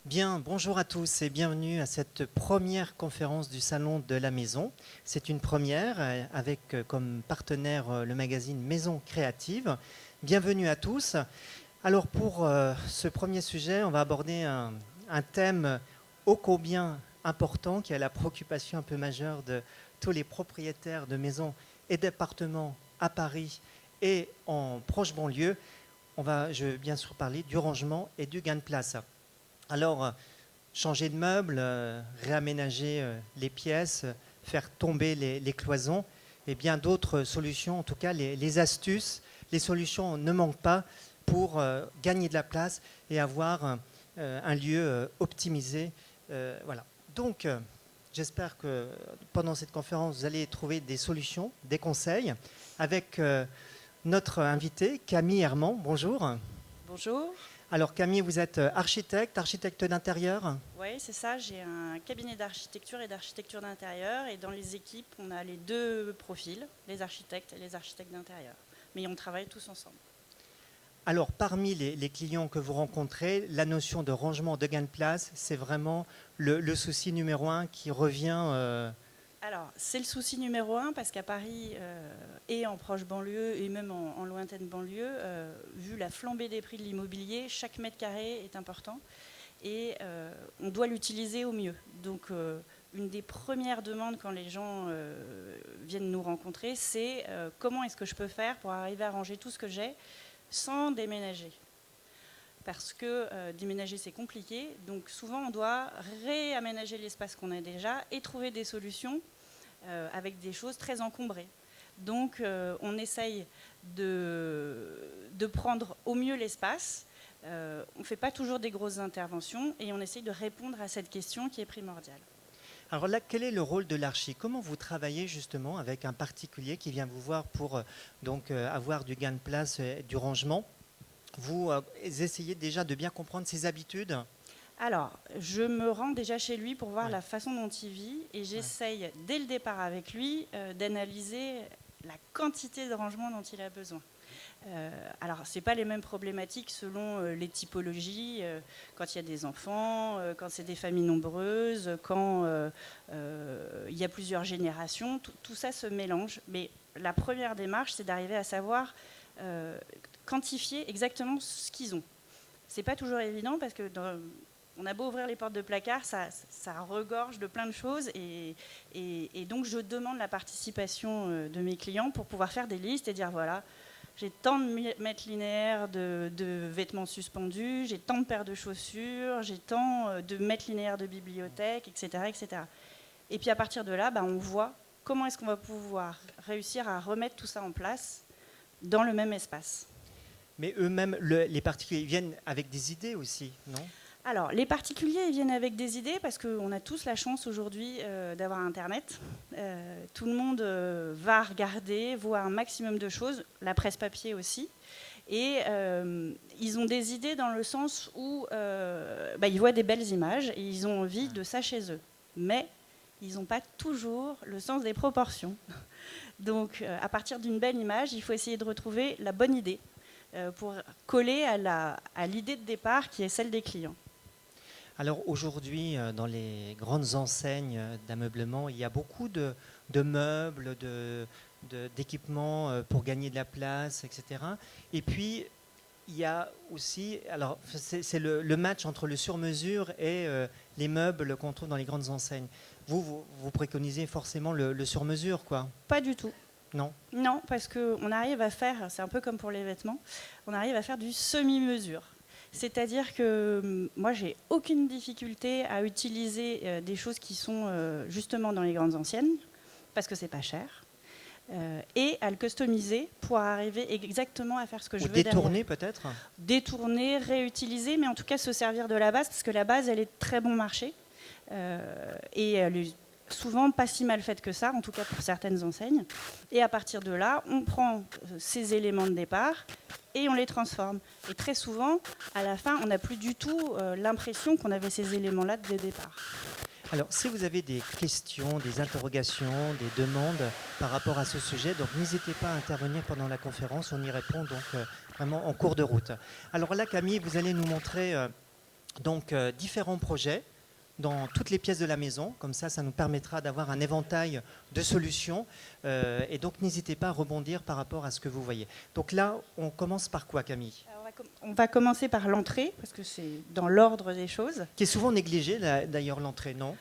Bien, bonjour à tous et bienvenue à cette première conférence du Salon de la Maison. C'est une première avec comme partenaire le magazine Maison Créative. Bienvenue à tous. Alors pour ce premier sujet, on va aborder un thème ô combien important qui est la préoccupation un peu majeure de tous les propriétaires de maisons et d'appartements à Paris et en proche banlieue. Je vais bien sûr parler du rangement et du gain de place. Alors, changer de meubles, réaménager les pièces, faire tomber les cloisons et bien d'autres solutions, en tout cas les astuces, les solutions ne manquent pas pour gagner de la place et avoir un lieu optimisé. Voilà. Donc, j'espère que pendant cette conférence, vous allez trouver des solutions, des conseils avec notre invité, Camille Herman. Bonjour. Bonjour. Alors Camille, vous êtes architecte d'intérieur. Oui, c'est ça. J'ai un cabinet d'architecture et d'architecture d'intérieur. Et dans les équipes, on a les deux profils, les architectes et les architectes d'intérieur. Mais on travaille tous ensemble. Alors parmi les clients que vous rencontrez, la notion de rangement, de gain de place, c'est vraiment le souci numéro un qui revient. Alors, c'est le souci numéro un parce qu'à Paris et en proche banlieue et même en lointaine banlieue, vu la flambée des prix de l'immobilier, chaque mètre carré est important et on doit l'utiliser au mieux. Donc, une des premières demandes quand les gens viennent nous rencontrer, c'est comment est-ce que je peux faire pour arriver à ranger tout ce que j'ai sans déménager. Parce que déménager, c'est compliqué. Donc souvent, on doit réaménager l'espace qu'on a déjà et trouver des solutions avec des choses très encombrées. Donc on essaye de prendre au mieux l'espace. On ne fait pas toujours des grosses interventions et on essaye de répondre à cette question qui est primordiale. Alors là, quel est le rôle de l'archi? Comment vous travaillez justement avec un particulier qui vient vous voir pour avoir du gain de place et du rangement? Vous essayez déjà de bien comprendre ses habitudes? Alors, je me rends déjà chez lui pour voir la façon dont il vit et j'essaye dès le départ avec lui d'analyser la quantité de rangement dont il a besoin. Alors, ce n'est pas les mêmes problématiques selon les typologies, quand il y a des enfants, quand c'est des familles nombreuses, quand il y a plusieurs générations, tout ça se mélange. Mais la première démarche, c'est d'arriver à savoir quantifier exactement ce qu'ils ont. C'est pas toujours évident parce que on a beau ouvrir les portes de placard, ça regorge de plein de choses et donc je demande la participation de mes clients pour pouvoir faire des listes et dire voilà, j'ai tant de mètres linéaires de vêtements suspendus, j'ai tant de paires de chaussures, j'ai tant de mètres linéaires de bibliothèque, etc., etc. Et puis à partir de là, on voit comment est-ce qu'on va pouvoir réussir à remettre tout ça en place dans le même espace. Mais eux-mêmes, les particuliers, viennent avec des idées aussi, non? Alors, les particuliers, ils viennent avec des idées parce qu'on a tous la chance aujourd'hui d'avoir Internet. Tout le monde va regarder, voit un maximum de choses, la presse papier aussi. Et ils ont des idées dans le sens où ils voient des belles images et ils ont envie de ça chez eux. Mais ils n'ont pas toujours le sens des proportions. Donc, à partir d'une belle image, il faut essayer de retrouver la bonne idée pour coller à l'idée de départ qui est celle des clients. Alors aujourd'hui, dans les grandes enseignes d'ameublement, il y a beaucoup de meubles, d'équipements pour gagner de la place, etc. Et puis, il y a aussi, alors c'est le match entre le sur-mesure et les meubles qu'on trouve dans les grandes enseignes. Vous préconisez forcément le sur-mesure, quoi? Pas du tout. Non? Non, parce qu'on arrive à faire, c'est un peu comme pour les vêtements, on arrive à faire du semi-mesure. C'est-à-dire que moi, j'ai aucune difficulté à utiliser des choses qui sont justement dans les grandes anciennes, parce que c'est pas cher, et à le customiser pour arriver exactement à faire ce que je veux derrière. Ou détourner peut-être? Détourner, réutiliser, mais en tout cas se servir de la base, parce que la base, elle est de très bon marché, et elle est souvent pas si mal faite que ça, en tout cas pour certaines enseignes. Et à partir de là, on prend ces éléments de départ et on les transforme. Et très souvent, à la fin, on n'a plus du tout l'impression qu'on avait ces éléments-là de départ. Alors, si vous avez des questions, des interrogations, des demandes par rapport à ce sujet, donc n'hésitez pas à intervenir pendant la conférence. On y répond donc vraiment en cours de route. Alors là, Camille, vous allez nous montrer donc différents projets dans toutes les pièces de la maison. Comme ça nous permettra d'avoir un éventail de solutions. Et donc, n'hésitez pas à rebondir par rapport à ce que vous voyez. Donc là, on commence par quoi, Camille ? On va commencer par l'entrée, parce que c'est dans l'ordre des choses. Qui est souvent négligée, d'ailleurs, l'entrée, non ?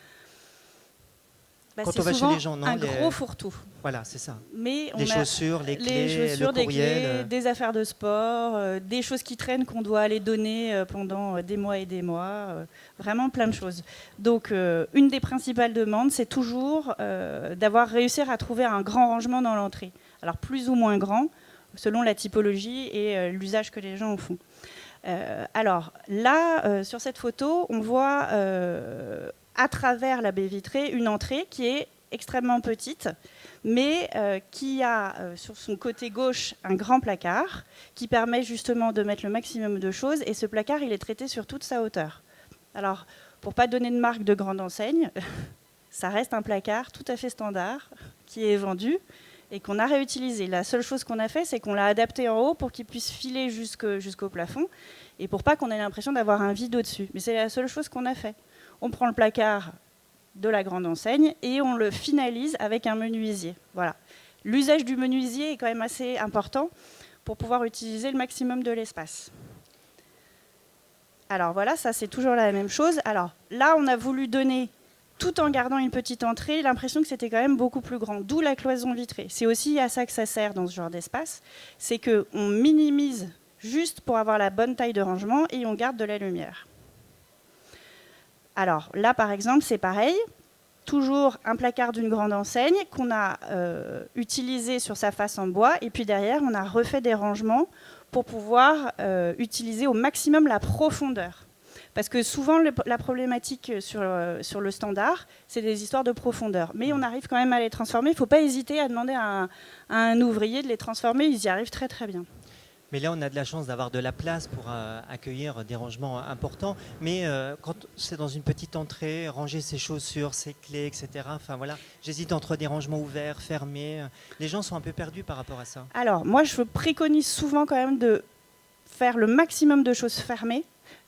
Quand c'est on va chez les gens, non, gros fourre-tout. Voilà, c'est ça. Mais les chaussures, les clés, le des courriel, clés, des affaires de sport, des choses qui traînent qu'on doit aller donner pendant des mois et des mois. Vraiment plein de choses. Donc, une des principales demandes, c'est toujours d'avoir réussi à trouver un grand rangement dans l'entrée. Alors, plus ou moins grand, selon la typologie et l'usage que les gens en font. Alors, là, sur cette photo, on voit à travers la baie vitrée une entrée qui est extrêmement petite, mais qui a sur son côté gauche un grand placard qui permet justement de mettre le maximum de choses, et ce placard, il est traité sur toute sa hauteur. Alors, pour ne pas donner de marque de grande enseigne, ça reste un placard tout à fait standard qui est vendu et qu'on a réutilisé. La seule chose qu'on a fait, c'est qu'on l'a adapté en haut pour qu'il puisse filer jusqu'au plafond et pour pas qu'on ait l'impression d'avoir un vide au-dessus. Mais c'est la seule chose qu'on a fait. On prend le placard de la grande enseigne et on le finalise avec un menuisier. Voilà. L'usage du menuisier est quand même assez important pour pouvoir utiliser le maximum de l'espace. Alors voilà, ça c'est toujours la même chose. Alors là, on a voulu donner, tout en gardant une petite entrée, l'impression que c'était quand même beaucoup plus grand, d'où la cloison vitrée. C'est aussi à ça que ça sert dans ce genre d'espace, c'est qu'on minimise juste pour avoir la bonne taille de rangement et on garde de la lumière. Alors là, par exemple, c'est pareil. Toujours un placard d'une grande enseigne qu'on a utilisé sur sa face en bois. Et puis derrière, on a refait des rangements pour pouvoir utiliser au maximum la profondeur. Parce que souvent, la problématique sur le standard, c'est des histoires de profondeur. Mais on arrive quand même à les transformer. Il ne faut pas hésiter à demander à un ouvrier de les transformer. Ils y arrivent très très bien. Mais là, on a de la chance d'avoir de la place pour accueillir des rangements importants. Mais quand c'est dans une petite entrée, ranger ses chaussures, ses clés, etc. Enfin voilà, j'hésite entre des rangements ouverts, fermés. Les gens sont un peu perdus par rapport à ça. Alors, moi, je préconise souvent quand même de faire le maximum de choses fermées.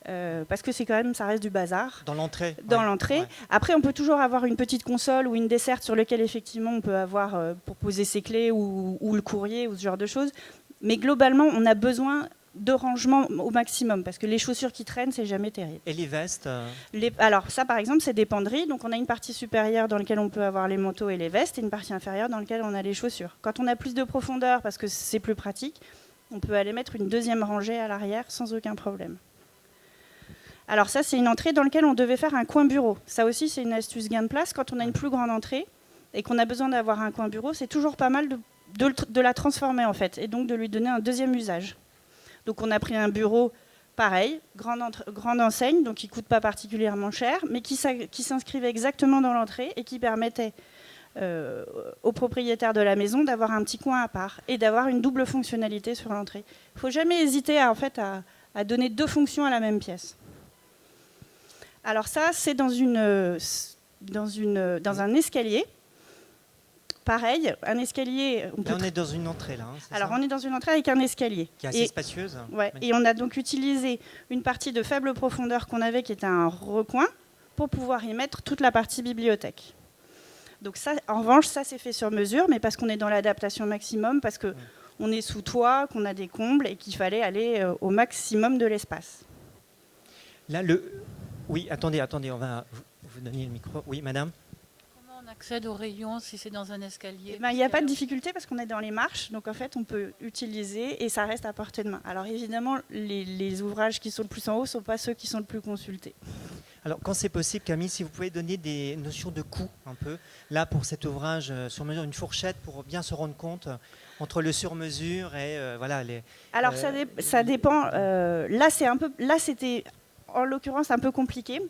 Parce que c'est quand même, ça reste du bazar. Dans l'entrée. Dans l'entrée. Ouais. Après, on peut toujours avoir une petite console ou une desserte sur laquelle effectivement on peut avoir pour poser ses clés ou le courrier ou ce genre de choses. Mais globalement, on a besoin de rangement au maximum parce que les chaussures qui traînent, c'est jamais terrible. Et les vestes Alors ça, par exemple, c'est des penderies. Donc on a une partie supérieure dans laquelle on peut avoir les manteaux et les vestes et une partie inférieure dans laquelle on a les chaussures. Quand on a plus de profondeur, parce que c'est plus pratique, on peut aller mettre une deuxième rangée à l'arrière sans aucun problème. Alors ça, c'est une entrée dans laquelle on devait faire un coin bureau. Ça aussi, c'est une astuce gain de place. Quand on a une plus grande entrée et qu'on a besoin d'avoir un coin bureau, c'est toujours pas mal de la transformer en fait, et donc de lui donner un deuxième usage. Donc on a pris un bureau pareil, grande enseigne, donc qui ne coûte pas particulièrement cher, mais qui s'inscrivait exactement dans l'entrée et qui permettait aux propriétaires de la maison d'avoir un petit coin à part et d'avoir une double fonctionnalité sur l'entrée. Il ne faut jamais hésiter à donner deux fonctions à la même pièce. Alors ça, c'est dans un escalier. Pareil, un escalier... On est dans une entrée, là. Alors, on est dans une entrée avec un escalier. Qui est assez spacieuse. Ouais, et on a donc utilisé une partie de faible profondeur qu'on avait, qui était un recoin, pour pouvoir y mettre toute la partie bibliothèque. Donc ça, en revanche, ça c'est fait sur mesure, mais parce qu'on est dans l'adaptation maximum, parce qu'on est sous toit, qu'on a des combles, et qu'il fallait aller au maximum de l'espace. Là, Oui, attendez, on va vous donner le micro. Oui, madame ? On accède aux rayons si c'est dans un escalier. Il n'y a pas de difficulté parce qu'on est dans les marches, donc en fait on peut utiliser et ça reste à portée de main. Alors évidemment, les ouvrages qui sont le plus en haut ne sont pas ceux qui sont le plus consultés. Alors quand c'est possible, Camille, si vous pouvez donner des notions de coût un peu, là pour cet ouvrage sur mesure, une fourchette pour bien se rendre compte entre le sur-mesure et voilà les... Alors ça dépend, là c'était en l'occurrence un peu compliqué.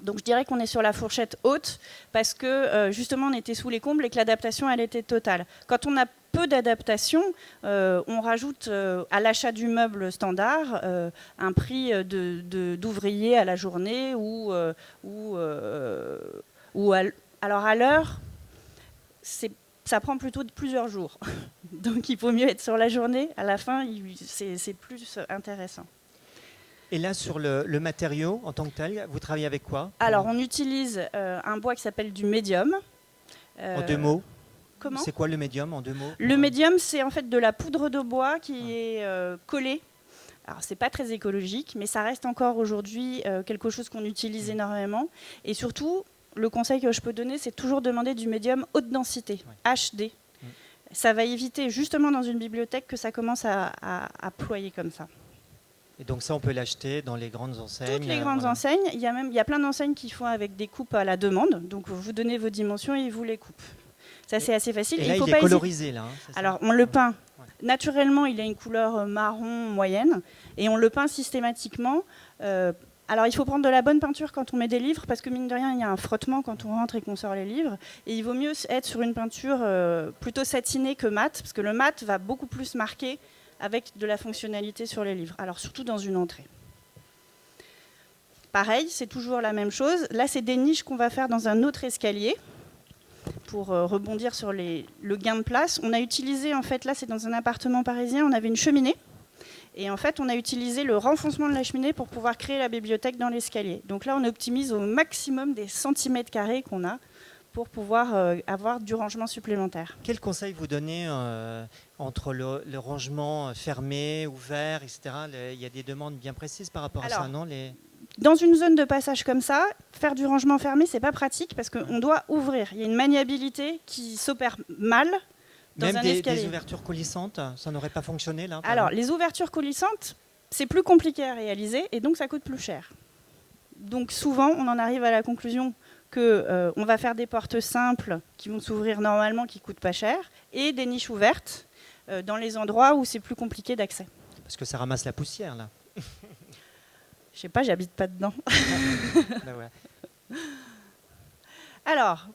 Donc je dirais qu'on est sur la fourchette haute parce que justement on était sous les combles et que l'adaptation elle était totale. Quand on a peu d'adaptation, on rajoute à l'achat du meuble standard un prix d'ouvrier à la journée alors à l'heure, ça prend plutôt plusieurs jours. Donc il vaut mieux être sur la journée. À la fin, c'est plus intéressant. Et là, sur le matériau en tant que tel, vous travaillez avec quoi? Alors, on utilise un bois qui s'appelle du médium. En 2 mots. Comment? C'est quoi le médium en 2 mots? Le médium, c'est en fait de la poudre de bois qui est collée. Alors, c'est pas très écologique, mais ça reste encore aujourd'hui quelque chose qu'on utilise énormément. Et surtout, le conseil que je peux donner, c'est toujours demander du médium haute densité, HD. Ça va éviter justement dans une bibliothèque que ça commence à ployer comme ça. Et donc ça, on peut l'acheter dans les grandes enseignes. Toutes les grandes enseignes, il y a plein d'enseignes qui font avec des coupes à la demande. Donc vous donnez vos dimensions et ils vous les coupent. Ça, c'est assez facile. Et là, il est colorisé, là. Alors, on le peint. Naturellement, il a une couleur marron moyenne. Et on le peint systématiquement. Alors, il faut prendre de la bonne peinture quand on met des livres, parce que mine de rien, il y a un frottement quand on rentre et qu'on sort les livres. Et il vaut mieux être sur une peinture plutôt satinée que mate, parce que le mat va beaucoup plus marquer avec de la fonctionnalité sur les livres. Alors, surtout dans une entrée. Pareil, c'est toujours la même chose. Là, c'est des niches qu'on va faire dans un autre escalier pour rebondir sur le gain de place. On a utilisé, en fait, là, c'est dans un appartement parisien, on avait une cheminée. Et en fait, on a utilisé le renfoncement de la cheminée pour pouvoir créer la bibliothèque dans l'escalier. Donc là, on optimise au maximum des centimètres carrés qu'on a pour pouvoir avoir du rangement supplémentaire. Quel conseil vous donnez entre le rangement fermé, ouvert, etc. Il y a des demandes bien précises par rapport à ça, non? Dans une zone de passage comme ça, faire du rangement fermé, c'est pas pratique parce qu'on doit ouvrir. Il y a une maniabilité qui s'opère mal dans un escalier. Même des ouvertures coulissantes, ça n'aurait pas fonctionné là? Alors, les ouvertures coulissantes, c'est plus compliqué à réaliser et donc ça coûte plus cher. Donc souvent, on en arrive à la conclusion qu'on va faire des portes simples qui vont s'ouvrir normalement, qui ne coûtent pas cher, et des niches ouvertes dans les endroits où c'est plus compliqué d'accès. Parce que ça ramasse la poussière, là. Je sais pas, j'habite pas dedans. Ben ouais. Alors,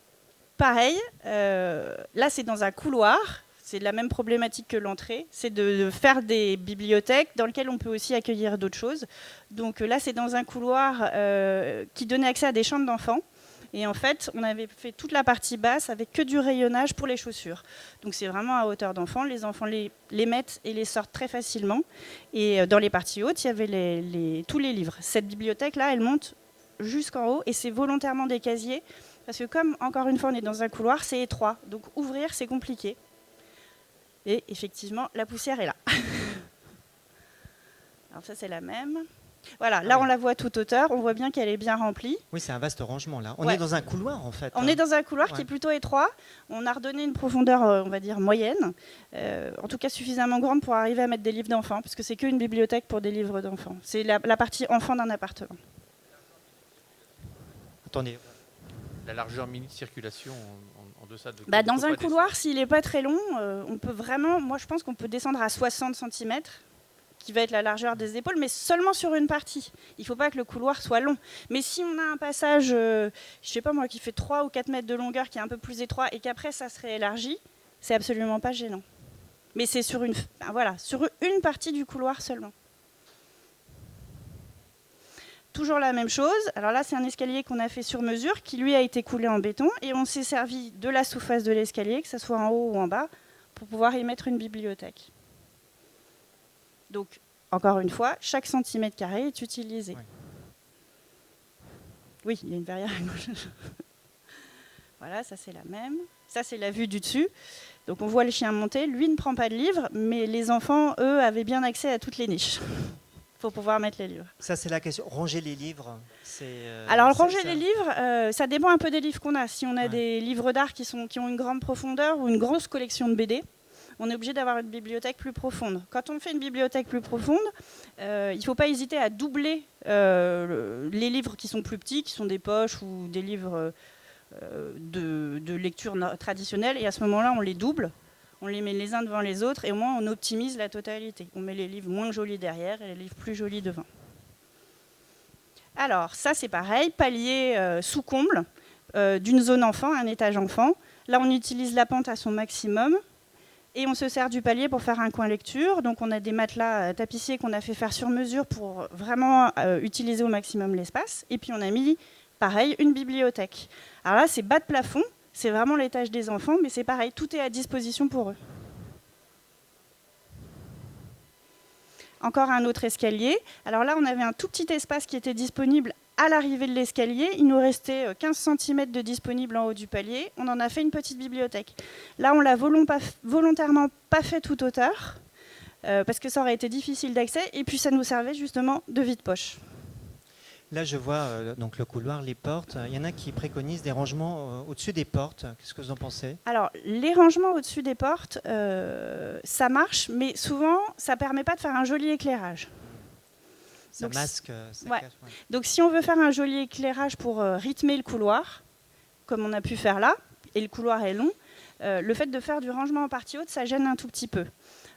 pareil, là c'est dans un couloir, c'est la même problématique que l'entrée, c'est de faire des bibliothèques dans lesquelles on peut aussi accueillir d'autres choses. Donc là c'est dans un couloir qui donnait accès à des chambres d'enfants. Et en fait, on avait fait toute la partie basse avec que du rayonnage pour les chaussures. Donc c'est vraiment à hauteur d'enfant. Les enfants les mettent et les sortent très facilement. Et dans les parties hautes, il y avait tous les livres. Cette bibliothèque-là, elle monte jusqu'en haut et c'est volontairement des casiers. Parce que comme, encore une fois, on est dans un couloir, c'est étroit. Donc ouvrir, c'est compliqué. Et effectivement, la poussière est là. Alors ça, c'est la même. Voilà, là on la voit toute hauteur, on voit bien qu'elle est bien remplie. Oui, c'est un vaste rangement là. On est dans un couloir en fait. On est dans un couloir qui est plutôt étroit. On a redonné une profondeur, on va dire, moyenne. En tout cas suffisamment grande pour arriver à mettre des livres d'enfants, parce que c'est qu'une bibliothèque pour des livres d'enfants. C'est la partie enfant d'un appartement. Attendez. La largeur minimum de circulation en deçà de... Dans un couloir, s'il n'est pas très long, on peut vraiment... Moi je pense qu'on peut descendre à 60 cm. Qui va être la largeur des épaules, mais seulement sur une partie. Il ne faut pas que le couloir soit long. Mais si on a un passage, je ne sais pas moi, qui fait 3 ou 4 mètres de longueur, qui est un peu plus étroit, et qu'après ça se réélargit, c'est absolument pas gênant. Mais c'est sur une partie du couloir seulement. Toujours la même chose. Alors là, c'est un escalier qu'on a fait sur mesure, qui lui a été coulé en béton, et on s'est servi de la sous-face de l'escalier, que ce soit en haut ou en bas, pour pouvoir y mettre une bibliothèque. Donc, encore une fois, chaque centimètre carré est utilisé. Oui, il y a une verrière à gauche. Voilà, ça c'est la même. Ça c'est la vue du dessus. Donc on voit le chien monter. Lui ne prend pas de livres, mais les enfants, eux, avaient bien accès à toutes les niches. Il faut pouvoir mettre les livres. Ça c'est la question. Ranger les livres, alors ranger les livres, ça dépend un peu des livres qu'on a. Si on a des livres d'art qui ont une grande profondeur ou une grosse collection de BD, on est obligé d'avoir une bibliothèque plus profonde. Quand on fait une bibliothèque plus profonde, il ne faut pas hésiter à doubler les livres qui sont plus petits, qui sont des poches ou des livres de lecture traditionnelle. Et à ce moment-là, on les double, on les met les uns devant les autres et au moins on optimise la totalité. On met les livres moins jolis derrière et les livres plus jolis devant. Alors, ça c'est pareil, palier sous comble d'une zone enfant, un étage enfant. Là, on utilise la pente à son maximum. Et on se sert du palier pour faire un coin lecture. Donc on a des matelas tapissiers qu'on a fait faire sur mesure pour vraiment utiliser au maximum l'espace. Et puis on a mis, pareil, une bibliothèque. Alors là, c'est bas de plafond. C'est vraiment l'étage des enfants, mais c'est pareil, tout est à disposition pour eux. encore un autre escalier. Alors là, on avait un tout petit espace qui était disponible à l'arrivée de l'escalier. Il nous restait 15 cm de disponible en haut du palier. On en a fait une petite bibliothèque. Là, on l'a volontairement pas fait toute hauteur, parce que ça aurait été difficile d'accès, et puis ça nous servait justement de vide-poche. Là, je vois donc le couloir, les portes. Il y en a qui préconisent des rangements au-dessus des portes. Qu'est-ce que vous en pensez? Alors, les rangements au-dessus des portes, ça marche, mais souvent, ça ne permet pas de faire un joli éclairage. Ça Donc, masque, ça ouais. cache. Ouais. Donc, si on veut faire un joli éclairage pour rythmer le couloir, comme on a pu faire là, et le couloir est long, le fait de faire du rangement en partie haute, ça gêne un tout petit peu.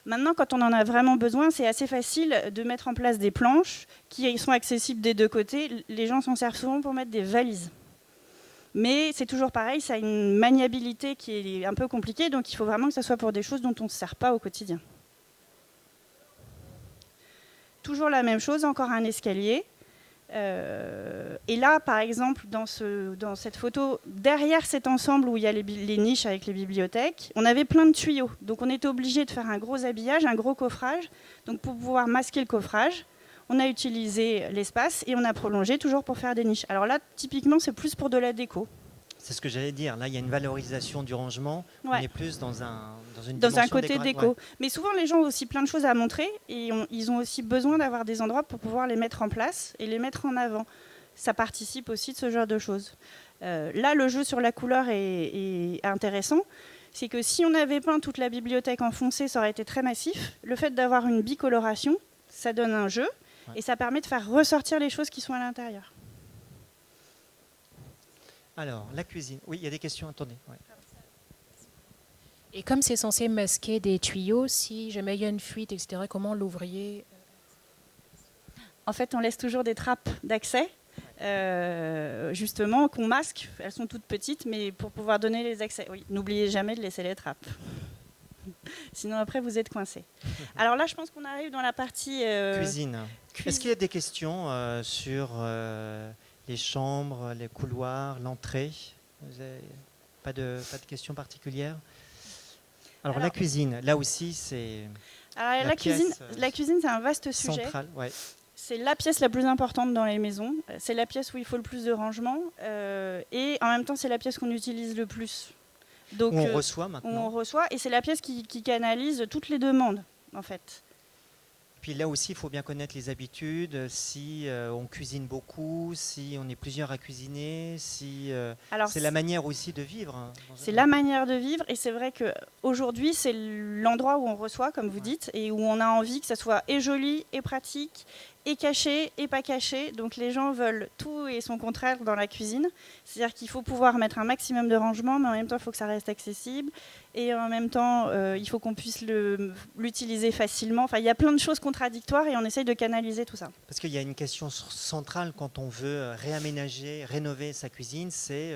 Maintenant, quand on en a vraiment besoin, c'est assez facile de mettre en place des planches qui sont accessibles des deux côtés. Les gens s'en servent souvent pour mettre des valises. Mais c'est toujours pareil, ça a une maniabilité qui est un peu compliquée, donc il faut vraiment que ça soit pour des choses dont on ne se sert pas au quotidien. Toujours la même chose, encore un escalier. Et là, par exemple, dans cette photo, derrière cet ensemble où il y a les niches avec les bibliothèques, on avait plein de tuyaux. Donc on était obligé de faire un gros habillage, un gros coffrage. Donc pour pouvoir masquer le coffrage, on a utilisé l'espace et on a prolongé toujours pour faire des niches. Alors là, typiquement, c'est plus pour de la déco. C'est ce que j'allais dire. Là, il y a une valorisation du rangement. Ouais. On est plus dans une dans un dimension côté déco. Ouais. Mais souvent, les gens ont aussi plein de choses à montrer et ils ont aussi besoin d'avoir des endroits pour pouvoir les mettre en place et les mettre en avant. Ça participe aussi de ce genre de choses. Là, le jeu sur la couleur est intéressant. C'est que si on avait peint toute la bibliothèque en foncé, ça aurait été très massif. Le fait d'avoir une bicoloration, ça donne un jeu et ça permet de faire ressortir les choses qui sont à l'intérieur. Alors, la cuisine. Oui, il y a des questions. Attendez. Ouais. Et comme c'est censé masquer des tuyaux, si jamais il y a une fuite, etc., comment l'ouvrier... En fait, on laisse toujours des trappes d'accès, justement, qu'on masque. Elles sont toutes petites, mais pour pouvoir donner les accès. Oui, n'oubliez jamais de laisser les trappes. Sinon, après, vous êtes coincé. Alors là, je pense qu'on arrive dans la partie... Cuisine. Est-ce qu'il y a des questions sur les chambres, les couloirs, l'entrée? Vous avez pas de questions particulières? Alors la cuisine, là aussi, c'est... Alors, la cuisine, c'est un vaste sujet. Central, ouais. C'est la pièce la plus importante dans les maisons. C'est la pièce où il faut le plus de rangement. Et en même temps, c'est la pièce qu'on utilise le plus. Donc, où on reçoit maintenant. Où on reçoit. Et c'est la pièce qui canalise toutes les demandes, en fait. Puis là aussi, il faut bien connaître les habitudes, si on cuisine beaucoup, si on est plusieurs à cuisiner, si c'est la manière aussi de vivre. Hein, c'est la manière de vivre, et c'est vrai qu'aujourd'hui, c'est l'endroit où on reçoit, comme vous dites, et où on a envie que ça soit et joli, et pratique, et caché, et pas caché. Donc les gens veulent tout et son contraire dans la cuisine. C'est-à-dire qu'il faut pouvoir mettre un maximum de rangement, mais en même temps, il faut que ça reste accessible. Et en même temps, il faut qu'on puisse l'utiliser facilement. Enfin, il y a plein de choses contradictoires et on essaye de canaliser tout ça. Parce qu'il y a une question centrale quand on veut réaménager, rénover sa cuisine, c'est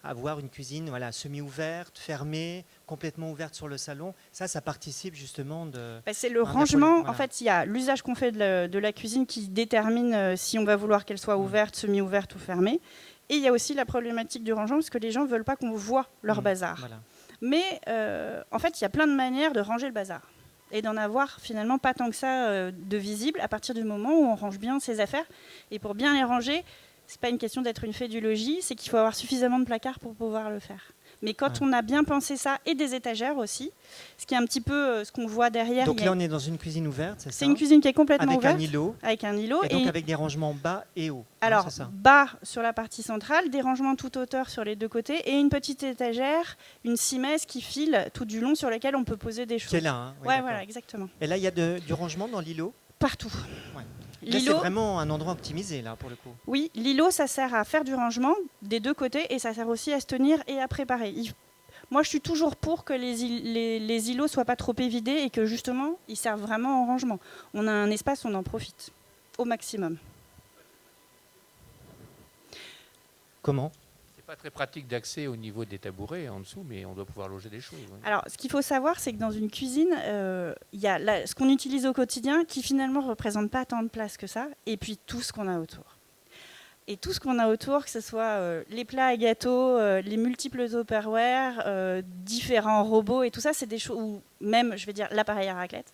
avoir une cuisine semi-ouverte, fermée, complètement ouverte sur le salon. Ça participe justement de... c'est le rangement. En fait, il y a l'usage qu'on fait de la cuisine qui détermine si on va vouloir qu'elle soit ouverte, semi-ouverte ou fermée. Et il y a aussi la problématique du rangement, parce que les gens ne veulent pas qu'on voit leur bazar. Voilà. Mais en fait, il y a plein de manières de ranger le bazar et d'en avoir finalement pas tant que ça de visible à partir du moment où on range bien ses affaires. Et pour bien les ranger, c'est pas une question d'être une fée du logis, c'est qu'il faut avoir suffisamment de placards pour pouvoir le faire. Mais quand on a bien pensé ça, et des étagères aussi, ce qui est un petit peu ce qu'on voit derrière. Donc là, on est dans une cuisine ouverte, c'est ça? C'est une cuisine qui est complètement ouverte. Avec un îlot. Et donc avec des rangements bas et hauts. Alors, bas sur la partie centrale, des rangements toute hauteur sur les deux côtés, et une petite étagère, une simèse qui file tout du long sur laquelle on peut poser des choses. Qui est là, hein? Oui, voilà, exactement. Et là, il y a du rangement dans l'îlot? Partout. Ouais. Là, c'est vraiment un endroit optimisé, là, pour le coup. Oui, l'îlot, ça sert à faire du rangement des deux côtés, et ça sert aussi à se tenir et à préparer. Moi, je suis toujours pour que les îlots ne soient pas trop évidés et que justement, ils servent vraiment au rangement. On a un espace, on en profite au maximum. Comment? C'est pas très pratique d'accès au niveau des tabourets en dessous, mais on doit pouvoir loger des choses. Oui. Alors, ce qu'il faut savoir, c'est que dans une cuisine, il y a ce qu'on utilise au quotidien qui finalement ne représente pas tant de place que ça, et puis tout ce qu'on a autour. Et tout ce qu'on a autour, que ce soit les plats à gâteaux, les multiples Tupperware, différents robots et tout ça, c'est des choses, ou même, je vais dire, l'appareil à raclette,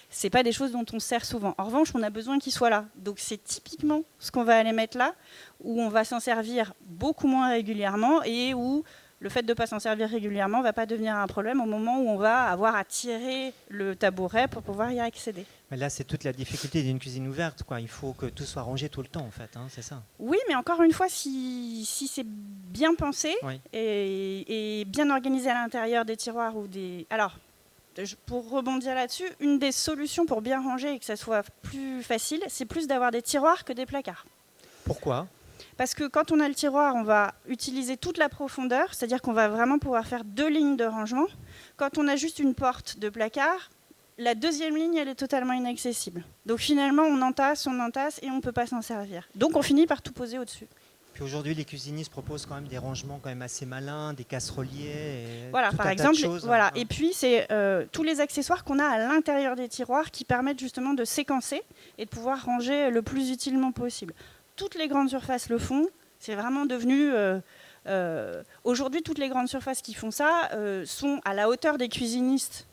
c'est pas des choses dont on se sert souvent. En revanche, on a besoin qu'ils soient là. Donc c'est typiquement ce qu'on va aller mettre là, où on va s'en servir beaucoup moins régulièrement et où le fait de ne pas s'en servir régulièrement ne va pas devenir un problème au moment où on va avoir à tirer le tabouret pour pouvoir y accéder. Mais là, c'est toute la difficulté d'une cuisine ouverte, quoi. Il faut que tout soit rangé tout le temps, en fait, hein, c'est ça. Oui, mais encore une fois, si c'est bien pensé Oui. et bien organisé à l'intérieur des tiroirs ou des... Alors, pour rebondir là-dessus, une des solutions pour bien ranger et que ça soit plus facile, c'est plus d'avoir des tiroirs que des placards. Pourquoi ? Parce que quand on a le tiroir, on va utiliser toute la profondeur, c'est-à-dire qu'on va vraiment pouvoir faire 2 lignes de rangement. Quand on a juste une porte de placard, la deuxième ligne, elle est totalement inaccessible. Donc finalement, on entasse et on ne peut pas s'en servir. Donc on finit par tout poser au-dessus. Puis aujourd'hui, les cuisinistes proposent quand même des rangements quand même assez malins, des casseroliers, et voilà, tout par un exemple. tas de choses. Voilà. Hein. Et puis, c'est tous les accessoires qu'on a à l'intérieur des tiroirs qui permettent justement de séquencer et de pouvoir ranger le plus utilement possible. Toutes les grandes surfaces le font. C'est vraiment devenu... aujourd'hui, toutes les grandes surfaces qui font ça sont à la hauteur des cuisinistes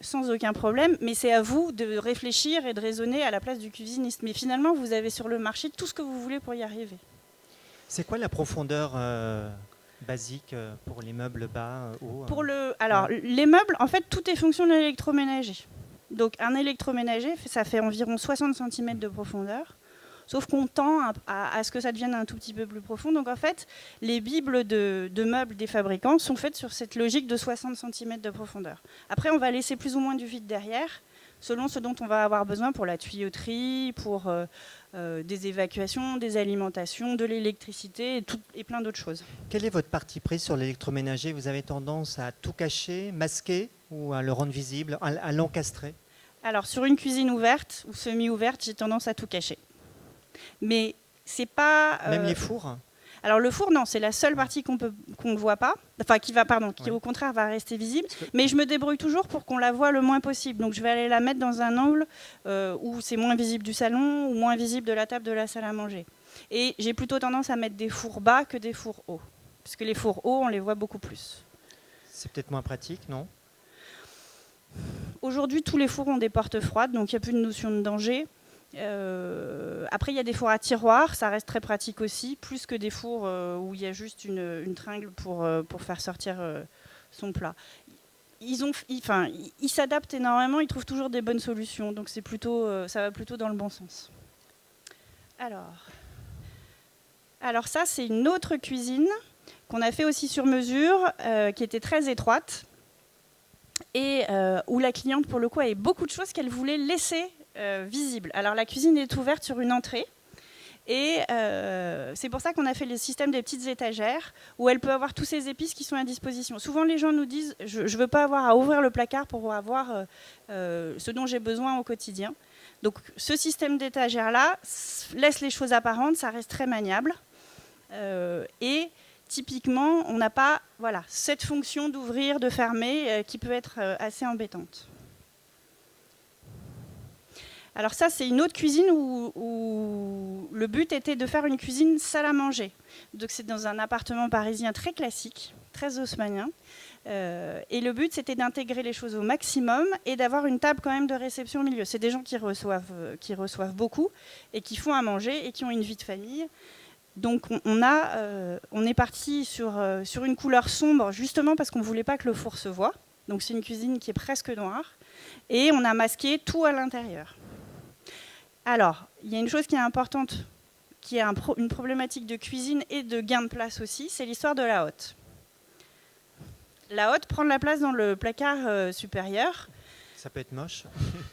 sans aucun problème. Mais c'est à vous de réfléchir et de raisonner à la place du cuisiniste. Mais finalement, vous avez sur le marché tout ce que vous voulez pour y arriver. C'est quoi la profondeur basique pour les meubles bas, hauts Les meubles, en fait, tout est fonction de l'électroménager. Donc, un électroménager, ça fait environ 60 cm de profondeur. Sauf qu'on tend à ce que ça devienne un tout petit peu plus profond. Donc en fait, les bibles de meubles des fabricants sont faites sur cette logique de 60 cm de profondeur. Après, on va laisser plus ou moins du vide derrière, selon ce dont on va avoir besoin pour la tuyauterie, pour des évacuations, des alimentations, de l'électricité et plein d'autres choses. Quel est votre parti pris sur l'électroménager ? Vous avez tendance à tout cacher, masquer ou à le rendre visible, à l'encastrer ? Alors sur une cuisine ouverte ou semi-ouverte, j'ai tendance à tout cacher. Mais c'est pas... Même les fours ? Alors le four, non, c'est la seule partie qu'on ne voit pas, enfin qui au contraire va rester visible, mais je me débrouille toujours pour qu'on la voit le moins possible. Donc je vais aller la mettre dans un angle où c'est moins visible du salon ou moins visible de la table de la salle à manger. Et j'ai plutôt tendance à mettre des fours bas que des fours hauts, parce que les fours hauts, on les voit beaucoup plus. C'est peut-être moins pratique, non ? Aujourd'hui, tous les fours ont des portes froides, donc il n'y a plus de notion de danger. Après, il y a des fours à tiroir, ça reste très pratique aussi, plus que des fours où il y a juste une tringle pour faire sortir son plat. Ils s'adaptent énormément, ils trouvent toujours des bonnes solutions, donc ça va plutôt dans le bon sens. Alors ça, c'est une autre cuisine qu'on a fait aussi sur mesure, qui était très étroite, et où la cliente, pour le coup, avait beaucoup de choses qu'elle voulait laisser visible. Alors la cuisine est ouverte sur une entrée et c'est pour ça qu'on a fait le système des petites étagères où elle peut avoir tous ces épices qui sont à disposition. Souvent les gens nous disent je ne veux pas avoir à ouvrir le placard pour avoir ce dont j'ai besoin au quotidien. Donc ce système d'étagères là laisse les choses apparentes, ça reste très maniable et typiquement on n'a pas cette fonction d'ouvrir, de fermer qui peut être assez embêtante. Alors ça, c'est une autre cuisine où le but était de faire une cuisine salle à manger. Donc c'est dans un appartement parisien très classique, très haussmannien. Et le but, c'était d'intégrer les choses au maximum et d'avoir une table quand même de réception au milieu. C'est des gens qui reçoivent beaucoup et qui font à manger et qui ont une vie de famille. Donc on est parti sur une couleur sombre, justement parce qu'on ne voulait pas que le four se voie. Donc c'est une cuisine qui est presque noire. Et on a masqué tout à l'intérieur. Alors, il y a une chose qui est importante, qui est une problématique de cuisine et de gain de place aussi, c'est l'histoire de la hotte. La hotte prend de la place dans le placard supérieur. Ça peut être moche.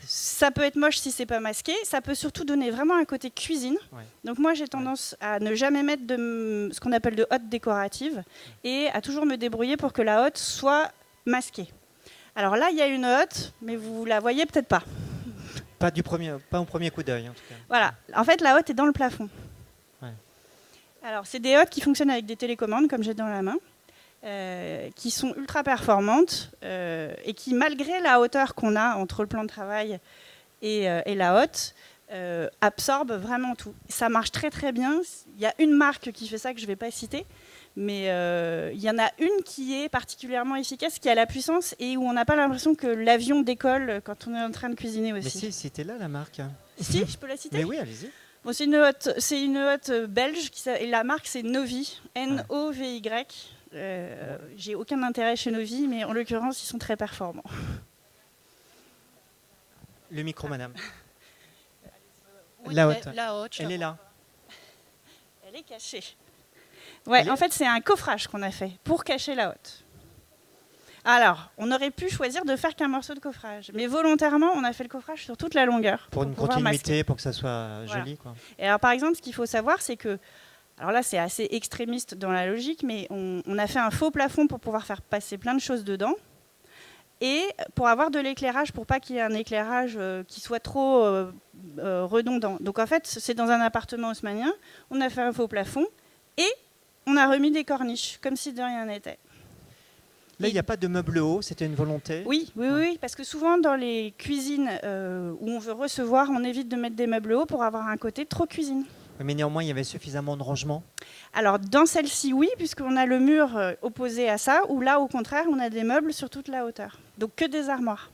Ça peut être moche si c'est pas masqué. Ça peut surtout donner vraiment un côté cuisine. Ouais. Donc moi, j'ai tendance à ne jamais mettre ce qu'on appelle de hotte décorative et à toujours me débrouiller pour que la hotte soit masquée. Alors là, il y a une hotte, mais vous la voyez peut-être pas. Pas au premier coup d'œil, en tout cas. Voilà. En fait, la hotte est dans le plafond. Ouais. Alors, c'est des hottes qui fonctionnent avec des télécommandes, comme j'ai dans la main, qui sont ultra performantes et qui, malgré la hauteur qu'on a entre le plan de travail et la hotte, absorbe vraiment tout. Ça marche très très bien. Il y a une marque qui fait ça que je ne vais pas citer, mais il y en a une qui est particulièrement efficace, qui a la puissance et où on n'a pas l'impression que l'avion décolle quand on est en train de cuisiner aussi. Mais si, citez-là la marque. Si, je peux la citer? Mais oui, allez-y. Bon, c'est une hotte belge et la marque c'est Novi, N-O-V-Y. J'ai aucun intérêt chez Novi, mais en l'occurrence ils sont très performants. Le micro, madame. Oui, La haute. La haute, je Elle la est là. Elle est cachée. Ouais, Elle est- en fait c'est un coffrage qu'on a fait pour cacher la hotte. Alors, on aurait pu choisir de faire qu'un morceau de coffrage, mais volontairement on a fait le coffrage sur toute la longueur. Pour une pouvoir continuité, masquer. pour que ça soit Voilà. joli, quoi. Et alors par exemple, ce qu'il faut savoir, c'est que, alors là c'est assez extrémiste dans la logique, mais on a fait un faux plafond pour pouvoir faire passer plein de choses dedans, et pour avoir de l'éclairage, pour pas qu'il y ait un éclairage qui soit trop redondant. Donc en fait, c'est dans un appartement haussmannien, on a fait un faux plafond, et on a remis des corniches, comme si de rien n'était. Là, il n'y a pas de meuble haut, c'était une volonté. Oui, parce que souvent dans les cuisines où on veut recevoir, on évite de mettre des meubles hauts pour avoir un côté trop cuisine. Mais néanmoins, il y avait suffisamment de rangement. Alors dans celle-ci, oui, puisqu'on a le mur opposé à ça, ou là, au contraire, on a des meubles sur toute la hauteur. Donc que des armoires.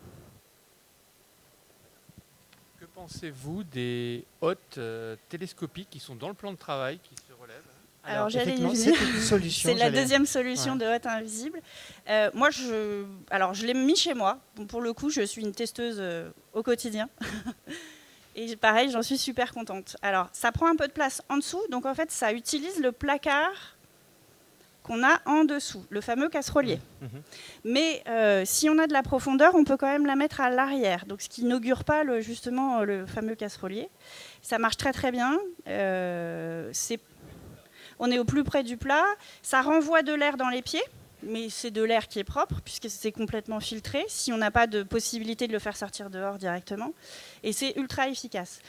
Que pensez-vous des hottes télescopiques qui sont dans le plan de travail, qui se relèvent? Alors, j'allais y effectivement, venir. c'est une solution. C'est la j'allais- deuxième solution Ouais. de hotte invisible. Moi, je l'ai mis chez moi. Bon, pour le coup, je suis une testeuse au quotidien. Et pareil, j'en suis super contente. Alors, ça prend un peu de place en dessous. Donc, en fait, ça utilise le placard qu'on a en dessous, le fameux casserolier. Mhm. Mais si on a de la profondeur, on peut quand même la mettre à l'arrière. Donc, ce qui n'augure pas justement le fameux casserolier. Ça marche très très bien. On est au plus près du plat. Ça renvoie de l'air dans les pieds, mais c'est de l'air qui est propre puisque c'est complètement filtré. Si on n'a pas de possibilité de le faire sortir dehors directement, et c'est ultra efficace.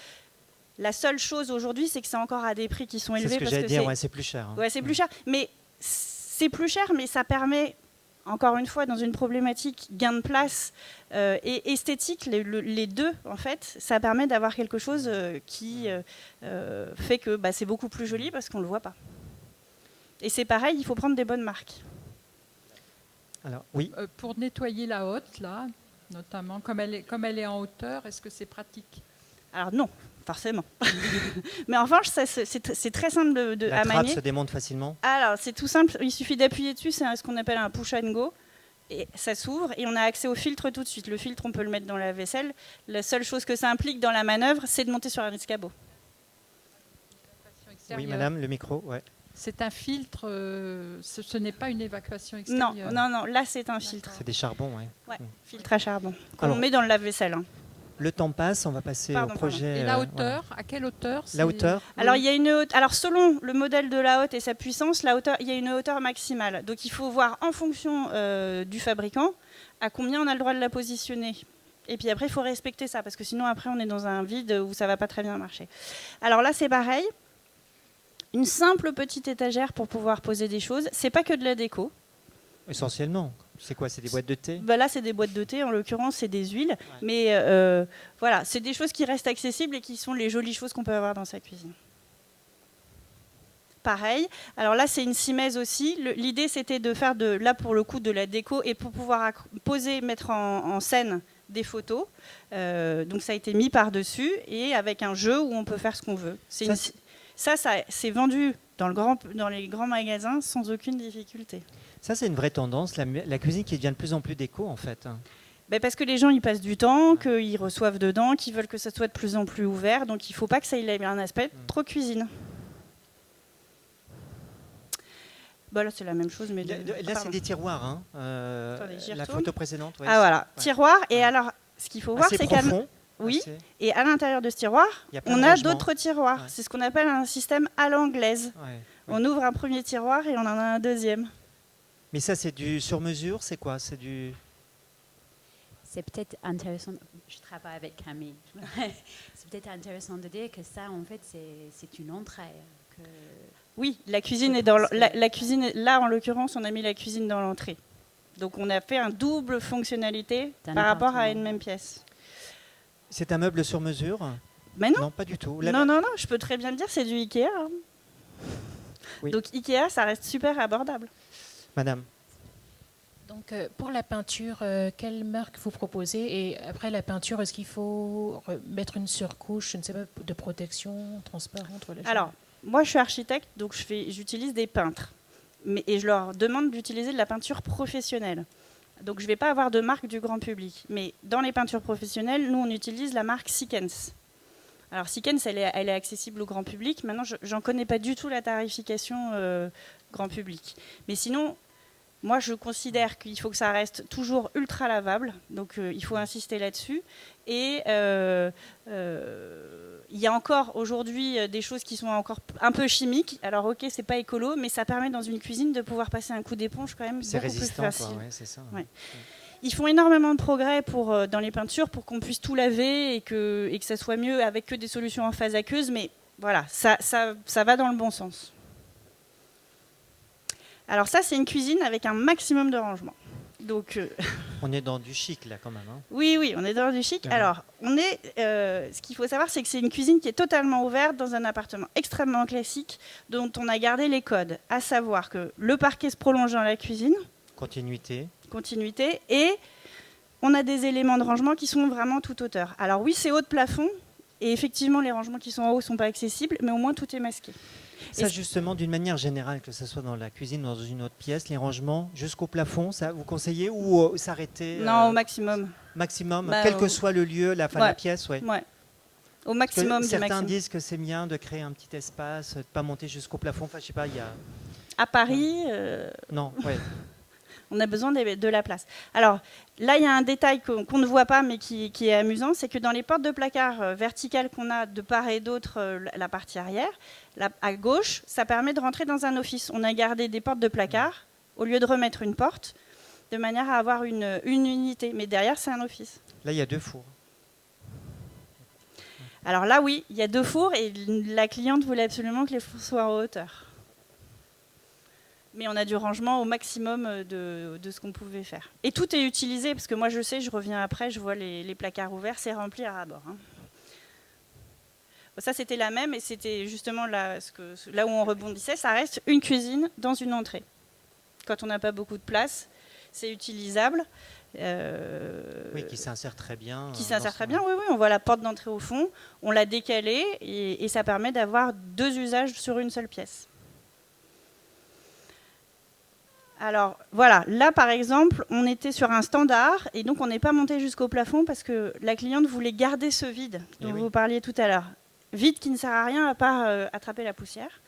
La seule chose aujourd'hui, c'est que c'est encore à des prix qui sont C'est élevés ce que parce j'allais que dire, c'est ouais, c'est plus cher. hein. ouais, c'est plus cher. Mais c'est plus cher, mais ça permet, encore une fois, dans une problématique gain de place et esthétique, les deux, en fait, ça permet d'avoir quelque chose qui fait que c'est beaucoup plus joli parce qu'on ne le voit pas. Et c'est pareil, il faut prendre des bonnes marques. Alors, oui. Pour nettoyer la hotte, là, notamment, comme elle est en hauteur, est-ce que c'est pratique? Alors non, forcément. Mais en revanche, c'est très simple La à trappe manier. se démonte facilement. Alors, c'est tout simple, il suffit d'appuyer dessus, c'est ce qu'on appelle un push and go. Et ça s'ouvre et on a accès au filtre tout de suite. Le filtre, on peut le mettre dans la vaisselle. La seule chose que ça implique dans la manœuvre, c'est de monter sur un escabeau. Oui, madame, le micro, ouais. C'est un filtre, ce n'est pas une évacuation Non, extérieure. non, là c'est un filtre. C'est des charbons, ouais. Ouais, filtre à charbon. Qu'on Alors, met dans le lave-vaisselle. hein. Le temps passe, on va passer Pardon, au projet. Et la voilà. hauteur, à quelle hauteur La hauteur, Alors, il y a une haute... Alors, selon le modèle de la hotte et sa puissance, il y a une hauteur maximale. Donc, il faut voir en fonction du fabricant à combien on a le droit de la positionner. Et puis après, il faut respecter ça, parce que sinon, après, on est dans un vide où ça ne va pas très bien marcher. Alors là, c'est pareil. Une simple petite étagère pour pouvoir poser des choses. C'est pas que de la déco. essentiellement. C'est quoi? C'est des boîtes de thé? Là, c'est des boîtes de thé. En l'occurrence, c'est des huiles. Mais voilà, c'est des choses qui restent accessibles et qui sont les jolies choses qu'on peut avoir dans sa cuisine. Pareil. Alors là, c'est une simèse aussi. L'idée, c'était de faire là pour le coup de la déco et pour pouvoir poser, mettre en scène des photos. Donc ça a été mis par-dessus et avec un jeu où on peut faire ce qu'on veut. Ça c'est vendu dans les grands magasins sans aucune difficulté. Ça, c'est une vraie tendance, la cuisine qui devient de plus en plus déco, en fait. Parce que les gens y passent du temps, qu'ils reçoivent dedans, qu'ils veulent que ça soit de plus en plus ouvert. Donc il ne faut pas que ça ait un aspect trop cuisine. Là, c'est la même chose. Mais là, c'est des tiroirs. Hein. Attendez, j'y la retourne. photo précédente. Ouais, voilà, ouais. tiroir. Et alors, ce qu'il faut voir, Assez c'est qu'à profond. oui, Assez... et à l'intérieur de ce tiroir, Il y a plein on de a rangements. d'autres tiroirs. Ouais. C'est ce qu'on appelle un système à l'anglaise. Ouais. On ouvre un premier tiroir et on en a un deuxième. Mais ça, c'est du sur-mesure, c'est quoi? C'est du... C'est peut-être intéressant, je travaille avec Camille, c'est peut-être intéressant de dire que ça, en fait, c'est une entrée. Oui, la cuisine est dans la cuisine. Là, en l'occurrence, on a mis la cuisine dans l'entrée. Donc, on a fait un double fonctionnalité par rapport à une même pièce. C'est un meuble sur mesure? Mais non. Non, pas du tout. Non, je peux très bien le dire, c'est du Ikea. Hein. Oui. Donc Ikea, ça reste super abordable. Madame, Donc, pour la peinture, quelle marque vous proposez? Et après la peinture, est-ce qu'il faut mettre une surcouche, je ne sais pas, de protection transparente? Voilà, Alors, moi, je suis architecte, donc j'utilise des peintres. Et je leur demande d'utiliser de la peinture professionnelle. Donc, je ne vais pas avoir de marque du grand public. Mais dans les peintures professionnelles, nous, on utilise la marque Sikens. Alors, Sikens, elle est accessible au grand public. Maintenant, je n'en connais pas du tout la tarification grand public. Mais sinon, moi, je considère qu'il faut que ça reste toujours ultra lavable. Donc, il faut insister là-dessus. Et il y a encore aujourd'hui des choses qui sont encore un peu chimiques. Alors, ok, c'est pas écolo, mais ça permet dans une cuisine de pouvoir passer un coup d'éponge quand même c'est beaucoup plus résistant, facile. quoi. Ouais, c'est ça. Ouais. Ils font énormément de progrès dans les peintures pour qu'on puisse tout laver et que ça soit mieux avec que des solutions en phase aqueuse. Mais voilà, ça va dans le bon sens. Alors ça, c'est une cuisine avec un maximum de rangement. Donc, On est dans du chic, là, quand même. Hein. oui, on est dans du chic. Alors, ce qu'il faut savoir, c'est que c'est une cuisine qui est totalement ouverte dans un appartement extrêmement classique dont on a gardé les codes, à savoir que le parquet se prolonge dans la cuisine, Continuité. et on a des éléments de rangement qui sont vraiment toute hauteur. Alors oui, c'est haut de plafond, et effectivement, les rangements qui sont en haut ne sont pas accessibles, mais au moins tout est masqué. Ça, justement, d'une manière générale, que ce soit dans la cuisine ou dans une autre pièce, les rangements jusqu'au plafond, ça vous conseillez ou s'arrêter Non, au maximum. Maximum, Bah, quel que soit le lieu, la ouais. pièce, ouais. Ouais. Au maximum du Certains maximum. disent que c'est bien de créer un petit espace, de ne pas monter jusqu'au plafond. Enfin, je sais pas, il y a... À Paris, Non, ouais. on a besoin de la place. Alors là, il y a un détail qu'on ne voit pas, mais qui est amusant, c'est que dans les portes de placard verticales qu'on a de part et d'autre, la partie arrière, à gauche, ça permet de rentrer dans un office. On a gardé des portes de placard au lieu de remettre une porte, de manière à avoir une unité. Mais derrière, c'est un office. Là, il y a 2 fours. Alors là, oui, il y a 2 fours et la cliente voulait absolument que les fours soient en hauteur. Mais on a du rangement au maximum de ce qu'on pouvait faire. Et tout est utilisé, parce que moi je sais, je reviens après, je vois les placards ouverts, c'est rempli à ras-bord. Hein. Bon, ça c'était la même, et c'était justement là où on rebondissait, ça reste une cuisine dans une entrée. Quand on n'a pas beaucoup de place, c'est utilisable. Oui, qui s'insère très bien. Qui s'insère très bien, oui, on voit la porte d'entrée au fond, on l'a décalée, et ça permet d'avoir 2 usages sur une seule pièce. Alors voilà, là par exemple, on était sur un standard et donc on n'est pas monté jusqu'au plafond parce que la cliente voulait garder ce vide dont vous parliez tout à l'heure. Vide qui ne sert à rien à part attraper la poussière.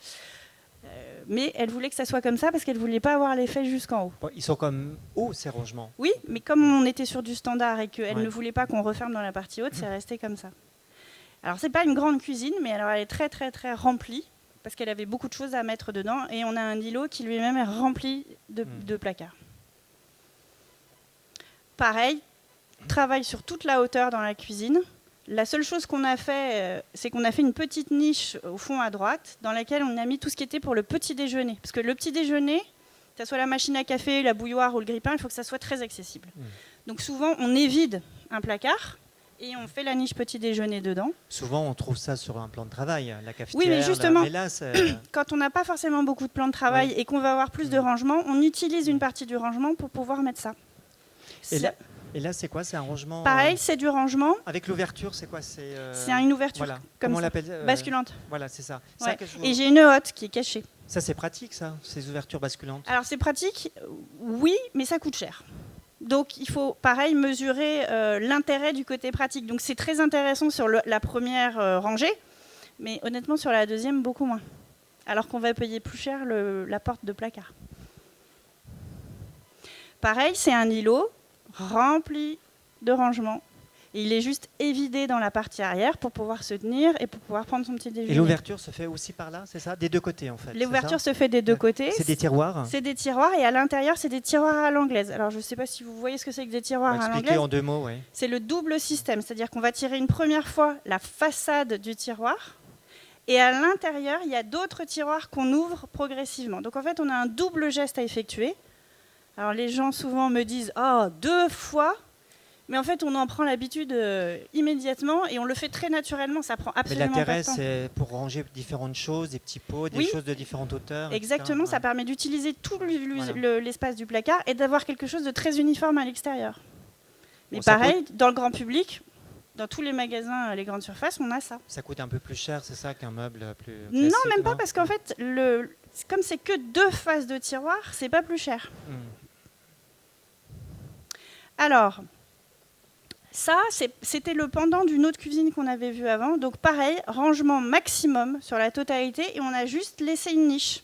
Mais elle voulait que ça soit comme ça parce qu'elle ne voulait pas avoir l'effet jusqu'en haut. Bon, ils sont comme hauts, ces rangements. Oui, mais comme on était sur du standard et qu'elle ne voulait pas qu'on referme dans la partie haute, c'est resté comme ça. Alors c'est pas une grande cuisine, mais alors elle est très très très remplie. Parce qu'elle avait beaucoup de choses à mettre dedans, et on a un îlot qui lui-même est rempli de placards. Pareil, travail sur toute la hauteur dans la cuisine. La seule chose qu'on a fait, c'est qu'on a fait une petite niche au fond à droite, dans laquelle on a mis tout ce qui était pour le petit déjeuner. Parce que le petit déjeuner, que ce soit la machine à café, la bouilloire ou le grille-pain, il faut que ça soit très accessible. Donc souvent, on évide un placard, et on fait la niche petit déjeuner dedans. Souvent, on trouve ça sur un plan de travail, la cafetière. Oui, mais justement, quand on n'a pas forcément beaucoup de plans de travail et qu'on va avoir plus de rangement, on utilise une partie du rangement pour pouvoir mettre ça. Et là, c'est quoi? C'est un rangement... Pareil, c'est du rangement. Avec l'ouverture, c'est quoi? C'est une ouverture voilà. comme Comment on ça, l'appelle basculante. Voilà, c'est ça. Ouais. Ça que Et j'ai une hotte qui est cachée. Ça, c'est pratique, ça, ces ouvertures basculantes? Alors, c'est pratique, oui, mais ça coûte cher. Donc, il faut, pareil, mesurer l'intérêt du côté pratique. Donc, c'est très intéressant sur la première rangée, mais honnêtement, sur la deuxième, beaucoup moins. Alors qu'on va payer plus cher la porte de placard. Pareil, c'est un îlot rempli de rangements. Et il est juste évidé dans la partie arrière pour pouvoir se tenir et pour pouvoir prendre son petit déjeuner. Et l'ouverture se fait aussi par là, c'est ça? Des 2 côtés, en fait. L'ouverture se fait des 2 côtés. C'est des tiroirs? C'est des tiroirs, et à l'intérieur, c'est des tiroirs à l'anglaise. Alors, je ne sais pas si vous voyez ce que c'est que des tiroirs à l'anglaise. Expliquez en 2 mots, oui. C'est le double système, c'est-à-dire qu'on va tirer une première fois la façade du tiroir, et à l'intérieur, il y a d'autres tiroirs qu'on ouvre progressivement. Donc, en fait, on a un double geste à effectuer. Alors, les gens souvent me disent « Oh, 2 fois !» Mais en fait, on en prend l'habitude immédiatement et on le fait très naturellement. Ça prend Mais absolument pas l'intérêt, de temps. c'est pour ranger différentes choses, des petits pots, des Oui. choses de différentes hauteurs. Exactement, etc. ça permet d'utiliser tout Voilà. l'espace du placard et d'avoir quelque chose de très uniforme à l'extérieur. Mais Bon, ça pareil, dans le grand public, dans tous les magasins, les grandes surfaces, on a ça. Ça coûte un peu plus cher, c'est ça, qu'un meuble plus Non, classique, même pas, parce qu'en fait, comme c'est que 2 faces de tiroir, c'est pas plus cher. Hmm. Alors, ça, c'était le pendant d'une autre cuisine qu'on avait vue avant. Donc pareil, rangement maximum sur la totalité et on a juste laissé une niche.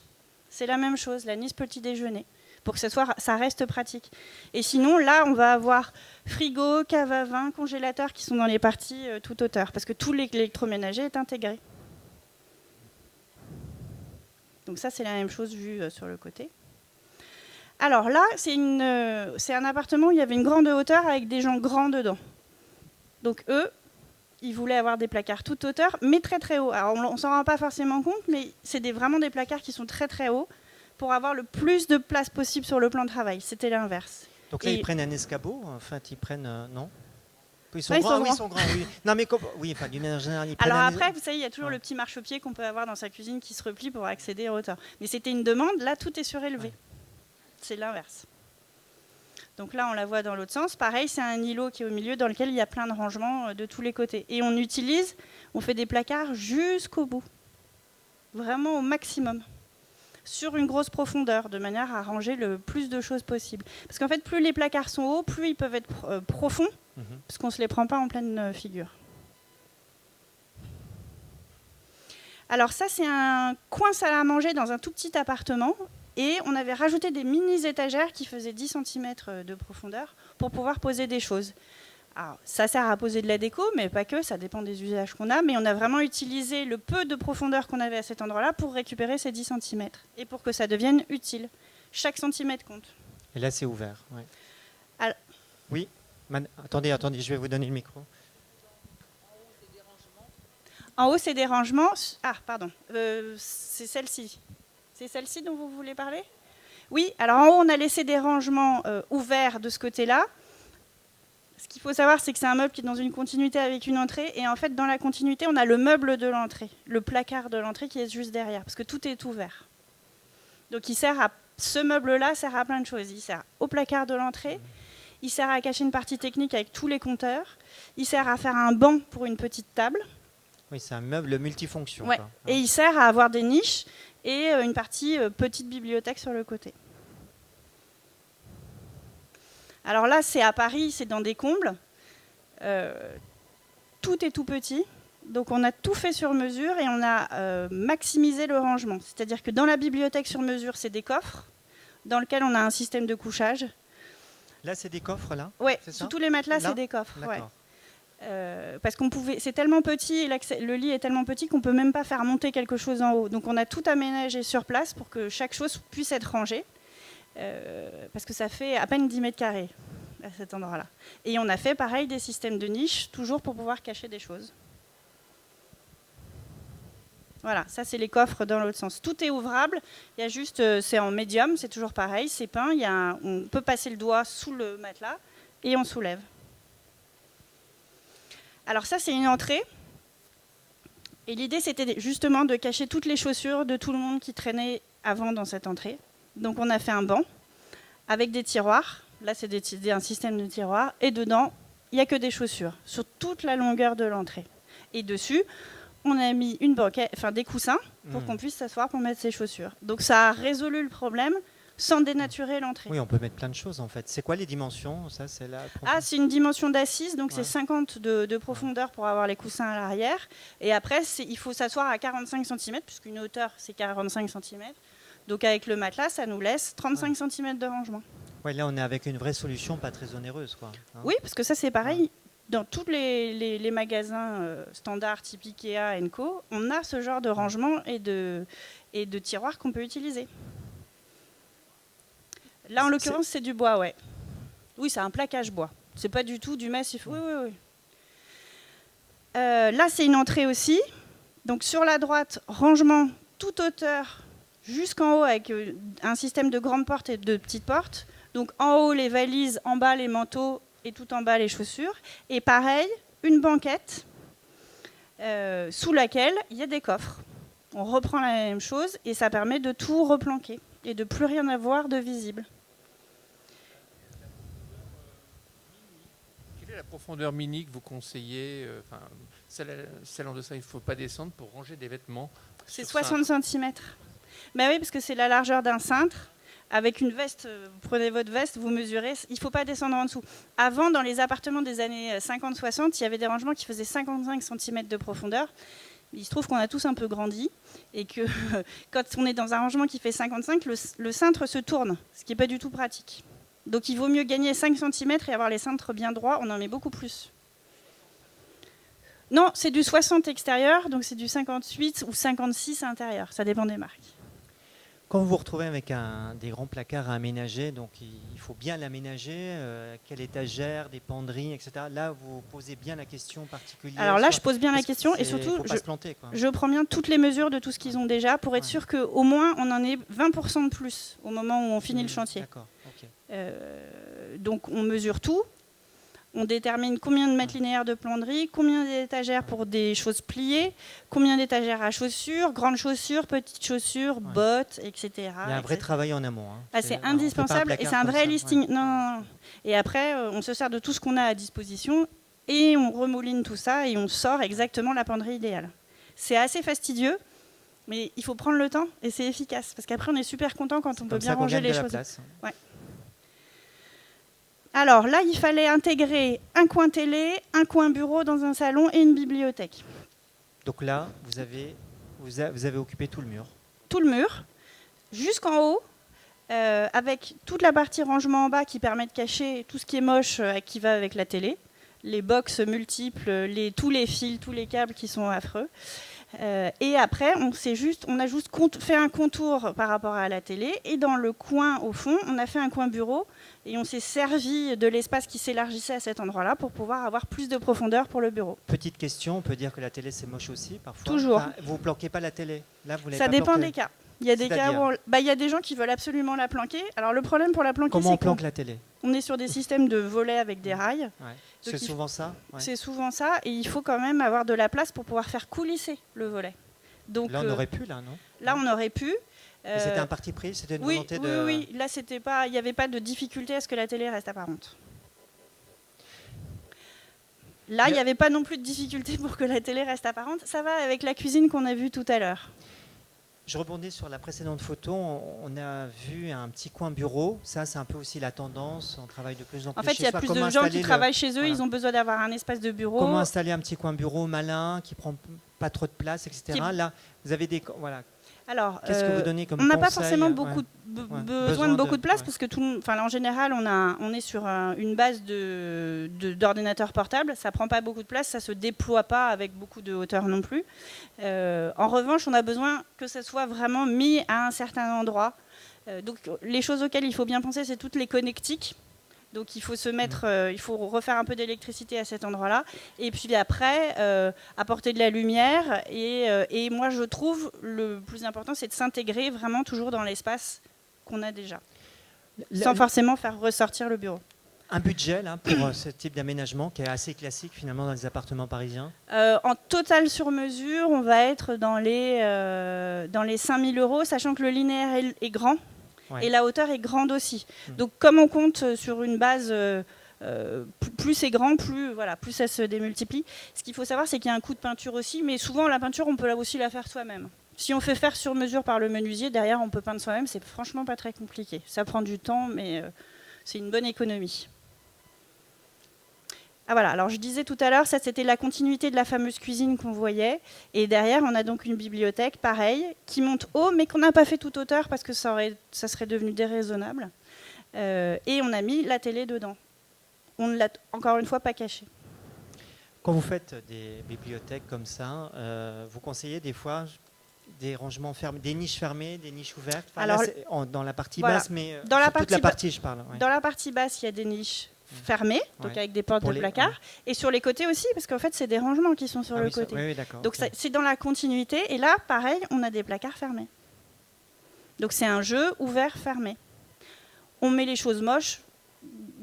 C'est la même chose, la niche petit déjeuner, pour que ça reste pratique. Et sinon, là, on va avoir frigo, cave à vin, congélateur qui sont dans les parties toute hauteur, parce que tout l'électroménager est intégré. Donc ça, c'est la même chose vue sur le côté. Alors là, c'est un appartement où il y avait une grande hauteur avec des gens grands dedans. Donc eux, ils voulaient avoir des placards toute hauteur, mais très très hauts. Alors on ne s'en rend pas forcément compte, mais c'est vraiment des placards qui sont très très hauts pour avoir le plus de place possible sur le plan de travail. C'était l'inverse. Donc là, Et- ils prennent un escabeau, en fait, ils prennent... non ils sont Ouais, ils grands, sont oui, grands. ils sont grands, oui. Non, mais oui, enfin, d'une manière générale, ils prennent Alors un... après, vous savez, il y a toujours Ouais. le petit marchepied qu'on peut avoir dans sa cuisine qui se replie pour accéder en hauteur. Mais c'était une demande, là tout est surélevé. Ouais. C'est l'inverse. Donc là, on la voit dans l'autre sens. Pareil, c'est un îlot qui est au milieu dans lequel il y a plein de rangements de tous les côtés. Et on fait des placards jusqu'au bout. Vraiment au maximum. Sur une grosse profondeur, de manière à ranger le plus de choses possible. Parce qu'en fait, plus les placards sont hauts, plus ils peuvent être profonds, Mhm. parce qu'on ne se les prend pas en pleine figure. Alors ça, c'est un coin salle à manger dans un tout petit appartement. Et on avait rajouté des mini-étagères qui faisaient 10 cm de profondeur pour pouvoir poser des choses. Alors, ça sert à poser de la déco, mais pas que, ça dépend des usages qu'on a. Mais on a vraiment utilisé le peu de profondeur qu'on avait à cet endroit-là pour récupérer ces 10 cm et pour que ça devienne utile. Chaque centimètre compte. Et là, c'est ouvert. Ouais. Alors- Oui. Attendez, je vais vous donner le micro. En haut, c'est des rangements. Ah, pardon. C'est celle-ci. C'est celle-ci dont vous voulez parler ? Oui, alors en haut, on a laissé des rangements ouverts de ce côté-là. Ce qu'il faut savoir, c'est que c'est un meuble qui est dans une continuité avec une entrée. Et en fait, dans la continuité, on a le meuble de l'entrée, le placard de l'entrée qui est juste derrière, parce que tout est ouvert. Donc ce meuble-là sert à plein de choses. Il sert au placard de l'entrée, il sert à cacher une partie technique avec tous les compteurs, il sert à faire un banc pour une petite table. Oui, c'est un meuble multifonction. Ouais. quoi. Et il sert à avoir des niches et une partie petite bibliothèque sur le côté. Alors là, c'est à Paris, c'est dans des combles. Tout est tout petit. Donc on a tout fait sur mesure et on a maximisé le rangement. C'est-à-dire que dans la bibliothèque sur mesure, c'est des coffres dans lesquels on a un système de couchage. Là, c'est des coffres, là Oui, C'est ça sous tous les matelas, Là c'est des coffres. Ouais. D'accord. Parce c'est tellement petit, et le lit est tellement petit qu'on ne peut même pas faire monter quelque chose en haut. Donc on a tout aménagé sur place pour que chaque chose puisse être rangée, parce que ça fait à peine 10 mètres carrés à cet endroit-là. Et on a fait pareil des systèmes de niches, toujours pour pouvoir cacher des choses. Voilà, ça c'est les coffres dans l'autre sens. Tout est ouvrable, il y a juste, c'est en médium, c'est toujours pareil, c'est peint, on peut passer le doigt sous le matelas et on soulève. Alors ça, c'est une entrée. Et l'idée, c'était justement de cacher toutes les chaussures de tout le monde qui traînait avant dans cette entrée. Donc on a fait un banc avec des tiroirs. Là, c'est un système de tiroirs. Et dedans, il n'y a que des chaussures sur toute la longueur de l'entrée. Et dessus, on a mis des coussins pour qu'on puisse s'asseoir pour mettre ses chaussures. Donc ça a résolu le problème sans dénaturer l'entrée. Oui, on peut mettre plein de choses, en fait. C'est quoi les dimensions ? Ça, c'est la... Ah, c'est une dimension d'assise, donc Ouais. c'est 50 de profondeur pour avoir les coussins à l'arrière. Et après, il faut s'asseoir à 45 cm, puisqu'une hauteur, c'est 45 cm. Donc avec le matelas, ça nous laisse 35 cm de rangement. Ouais, là, on est avec une vraie solution pas très onéreuse, quoi. Hein. Oui, parce que ça, c'est pareil. Dans tous les magasins standards type Ikea & Co, on a ce genre de rangement et de tiroirs qu'on peut utiliser. Là, en l'occurrence, c'est du bois, ouais. Oui, c'est un plaquage bois. C'est pas du tout du massif. Oui, oui, oui. Là, c'est une entrée aussi. Donc, sur la droite, rangement toute hauteur jusqu'en haut avec un système de grandes portes et de petites portes. Donc, en haut, les valises, en bas, les manteaux, et tout en bas les chaussures. Et pareil, une banquette sous laquelle il y a des coffres. On reprend la même chose et ça permet de tout replanquer et de plus rien avoir de visible. Quelle est la profondeur mini que vous conseillez celle en dessous, il ne faut pas descendre pour ranger des vêtements. C'est 60 cm. Ben oui, parce que c'est la largeur d'un cintre. Avec une veste, vous prenez votre veste, vous mesurez, il ne faut pas descendre en dessous. Avant, dans les appartements des années 50-60, il y avait des rangements qui faisaient 55 cm de profondeur. Il se trouve qu'on a tous un peu grandi et que quand on est dans un rangement qui fait 55, le cintre se tourne, ce qui n'est pas du tout pratique. Donc il vaut mieux gagner 5 cm et avoir les cintres bien droits, on en met beaucoup plus. Non, c'est du 60 extérieur, donc c'est du 58 ou 56 intérieur, ça dépend des marques. Quand vous vous retrouvez avec des grands placards à aménager, donc il faut bien l'aménager, quelle étagère, des penderies, etc. Là, vous posez bien la question particulière. Alors là, je pose bien la question et surtout, je prends bien toutes les mesures de tout ce qu'ils ont déjà pour être sûr qu'au moins on en ait 20% de plus au moment où on finit le chantier. D'accord, ok. Donc on mesure tout. On détermine combien de mètres linéaires de plomberie, combien d'étagères pour des choses pliées, combien d'étagères à chaussures, grandes chaussures, petites chaussures, bottes, etc. Il y a un vrai travail en amont. Hein. Ah, c'est indispensable et c'est un vrai listing. Ouais. Non. Et après, on se sert de tout ce qu'on a à disposition et on remouline tout ça et on sort exactement la penderie idéale. C'est assez fastidieux, mais il faut prendre le temps et c'est efficace parce qu'après, on est super content quand on peut bien ranger les choses. Ouais. Alors là, il fallait intégrer un coin télé, un coin bureau dans un salon et une bibliothèque. Donc là, vous avez occupé tout le mur. Tout le mur, jusqu'en haut, avec toute la partie rangement en bas qui permet de cacher tout ce qui est moche qui va avec la télé, les box multiples, tous les fils, tous les câbles qui sont affreux. Et après, on a juste fait un contour par rapport à la télé. Et dans le coin, au fond, on a fait un coin bureau. Et on s'est servi de l'espace qui s'élargissait à cet endroit-là pour pouvoir avoir plus de profondeur pour le bureau. Petite question, on peut dire que la télé, c'est moche aussi, parfois. Toujours. Enfin, vous ne planquez pas la télé. Là, vous Ça dépend des cas. Il y a des cas où il y a des gens qui veulent absolument la planquer. Alors le problème pour la planquer, comment on planque la télé? On est sur des systèmes de volets avec des rails. Ouais. C'est souvent ça. Ouais. C'est souvent ça, et il faut quand même avoir de la place pour pouvoir faire coulisser le volet. Donc là, on aurait pu, là, non? Là, on aurait pu. C'était un parti pris, c'était une volonté de. Oui. Là, il n'y avait pas de difficulté à ce que la télé reste apparente. Là, il n'y avait pas non plus de difficulté pour que la télé reste apparente. Ça va avec la cuisine qu'on a vue tout à l'heure. Je rebondis sur la précédente photo. On a vu un petit coin bureau. Ça, c'est un peu aussi la tendance. On travaille de plus en plus. En fait, il y a plus de gens qui travaillent chez eux. Voilà. Ils ont besoin d'avoir un espace de bureau. Comment installer un petit coin bureau malin, qui prend pas trop de place, etc. Là, vous avez des... Voilà. Alors, qu'est-ce que vous donnez comme on n'a pas conseil, forcément besoin de beaucoup de place parce que en général, on est sur une base d'ordinateur portable. Ça prend pas beaucoup de place, ça se déploie pas avec beaucoup de hauteur non plus. En revanche, on a besoin que ça soit vraiment mis à un certain endroit. Donc, les choses auxquelles il faut bien penser, c'est toutes les connectiques. Donc il faut il faut refaire un peu d'électricité à cet endroit-là. Et puis après, apporter de la lumière. Et moi, je trouve le plus important, c'est de s'intégrer vraiment toujours dans l'espace qu'on a déjà, sans forcément faire ressortir le bureau. Un budget là, pour ce type d'aménagement qui est assez classique finalement dans les appartements parisiens? En total sur mesure, on va être dans les 5 000 €, sachant que le linéaire est grand. Ouais. Et la hauteur est grande aussi. Donc comme on compte sur une base, plus c'est grand, plus ça se démultiplie. Ce qu'il faut savoir, c'est qu'il y a un coût de peinture aussi, mais souvent la peinture, on peut aussi la faire soi-même. Si on fait faire sur mesure par le menuisier, derrière on peut peindre soi-même, c'est franchement pas très compliqué. Ça prend du temps, mais c'est une bonne économie. Ah voilà, alors je disais tout à l'heure, ça c'était la continuité de la fameuse cuisine qu'on voyait. Et derrière, on a donc une bibliothèque, pareil, qui monte haut, mais qu'on n'a pas fait toute hauteur parce que ça serait devenu déraisonnable. Et on a mis la télé dedans. On ne l'a encore une fois pas cachée. Quand vous faites des bibliothèques comme ça, vous conseillez des fois des rangements fermés, des niches fermées, des niches ouvertes? Enfin, alors, là, dans la partie basse, mais dans toute la partie, je parle. Ouais. Dans la partie basse, il y a des niches fermées, donc avec des portes de placard, et sur les côtés aussi, parce qu'en fait, c'est des rangements qui sont sur le côté. Oui, d'accord. Donc c'est dans la continuité, et là, pareil, on a des placards fermés. Donc c'est un jeu ouvert-fermé. On met les choses moches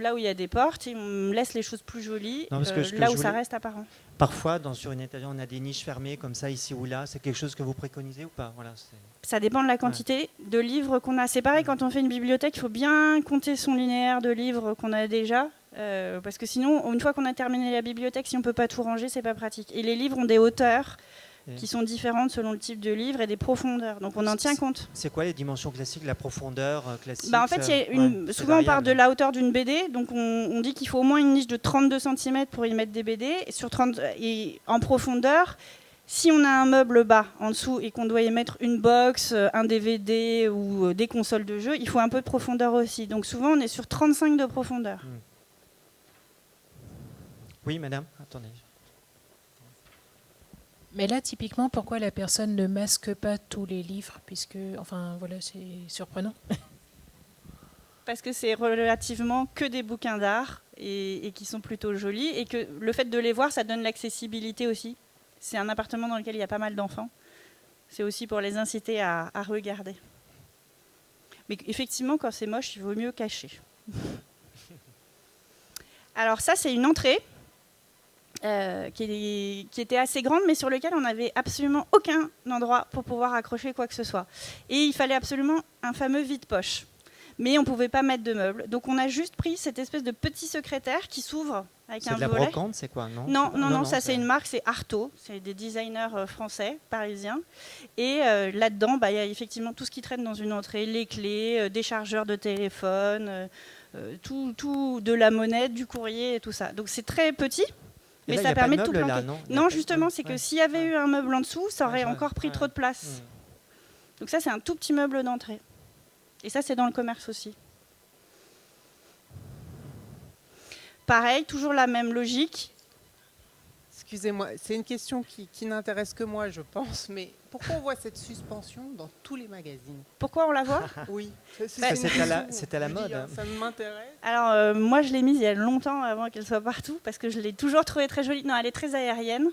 là où il y a des portes, et on laisse les choses plus jolies, Non, parce que ce que là je où ça voulais- reste apparent. Parfois, sur une étagère, on a des niches fermées comme ça, ici ou là. C'est quelque chose que vous préconisez ou pas? Voilà, Ça dépend de la quantité de livres qu'on a. C'est pareil, quand on fait une bibliothèque, il faut bien compter son linéaire de livres qu'on a déjà. Parce que sinon, une fois qu'on a terminé la bibliothèque, si on ne peut pas tout ranger, c'est pas pratique. Et les livres ont des hauteurs qui sont différentes selon le type de livre et des profondeurs. Donc on en tient compte. C'est quoi les dimensions classiques, la profondeur classique? En fait, il y a souvent on part de la hauteur d'une BD, donc on dit qu'il faut au moins une niche de 32 cm pour y mettre des BD. Et en profondeur, si on a un meuble bas en dessous et qu'on doit y mettre une box, un DVD ou des consoles de jeux, il faut un peu de profondeur aussi. Donc souvent, on est sur 35 de profondeur. Oui, madame, attendez. Mais là, typiquement, pourquoi la personne ne masque pas tous les livres? Puisque, enfin, voilà, c'est surprenant. Parce que c'est relativement que des bouquins d'art et qui sont plutôt jolis. Et que le fait de les voir, ça donne l'accessibilité aussi. C'est un appartement dans lequel il y a pas mal d'enfants. C'est aussi pour les inciter à regarder. Mais effectivement, quand c'est moche, il vaut mieux cacher. Alors ça, c'est une entrée. Qui était assez grande, mais sur lequel on n'avait absolument aucun endroit pour pouvoir accrocher quoi que ce soit. Et il fallait absolument un fameux vide-poche. Mais on ne pouvait pas mettre de meubles. Donc on a juste pris cette espèce de petit secrétaire qui s'ouvre avec un volet. C'est de la brocante, c'est quoi? Non, ça c'est une marque, c'est Artaud. C'est des designers français, parisiens. Et là-dedans, il y a effectivement tout ce qui traîne dans une entrée, les clés, des chargeurs de téléphone, tout de la monnaie, du courrier et tout ça. Donc c'est très petit. Mais là, ça permet de tout meuble, planter. là, non, justement, c'est que s'il y avait eu un meuble en dessous, ça aurait encore pris trop de place. Donc ça, c'est un tout petit meuble d'entrée. Et ça, c'est dans le commerce aussi. Pareil, toujours la même logique. Excusez-moi, c'est une question qui n'intéresse que moi, je pense, mais pourquoi on voit cette suspension dans tous les magazines? Pourquoi on la voit? Oui, c'est à la mode. Ça m'intéresse. Alors, moi, je l'ai mise il y a longtemps avant qu'elle soit partout, parce que je l'ai toujours trouvée très jolie. Non, elle est très aérienne.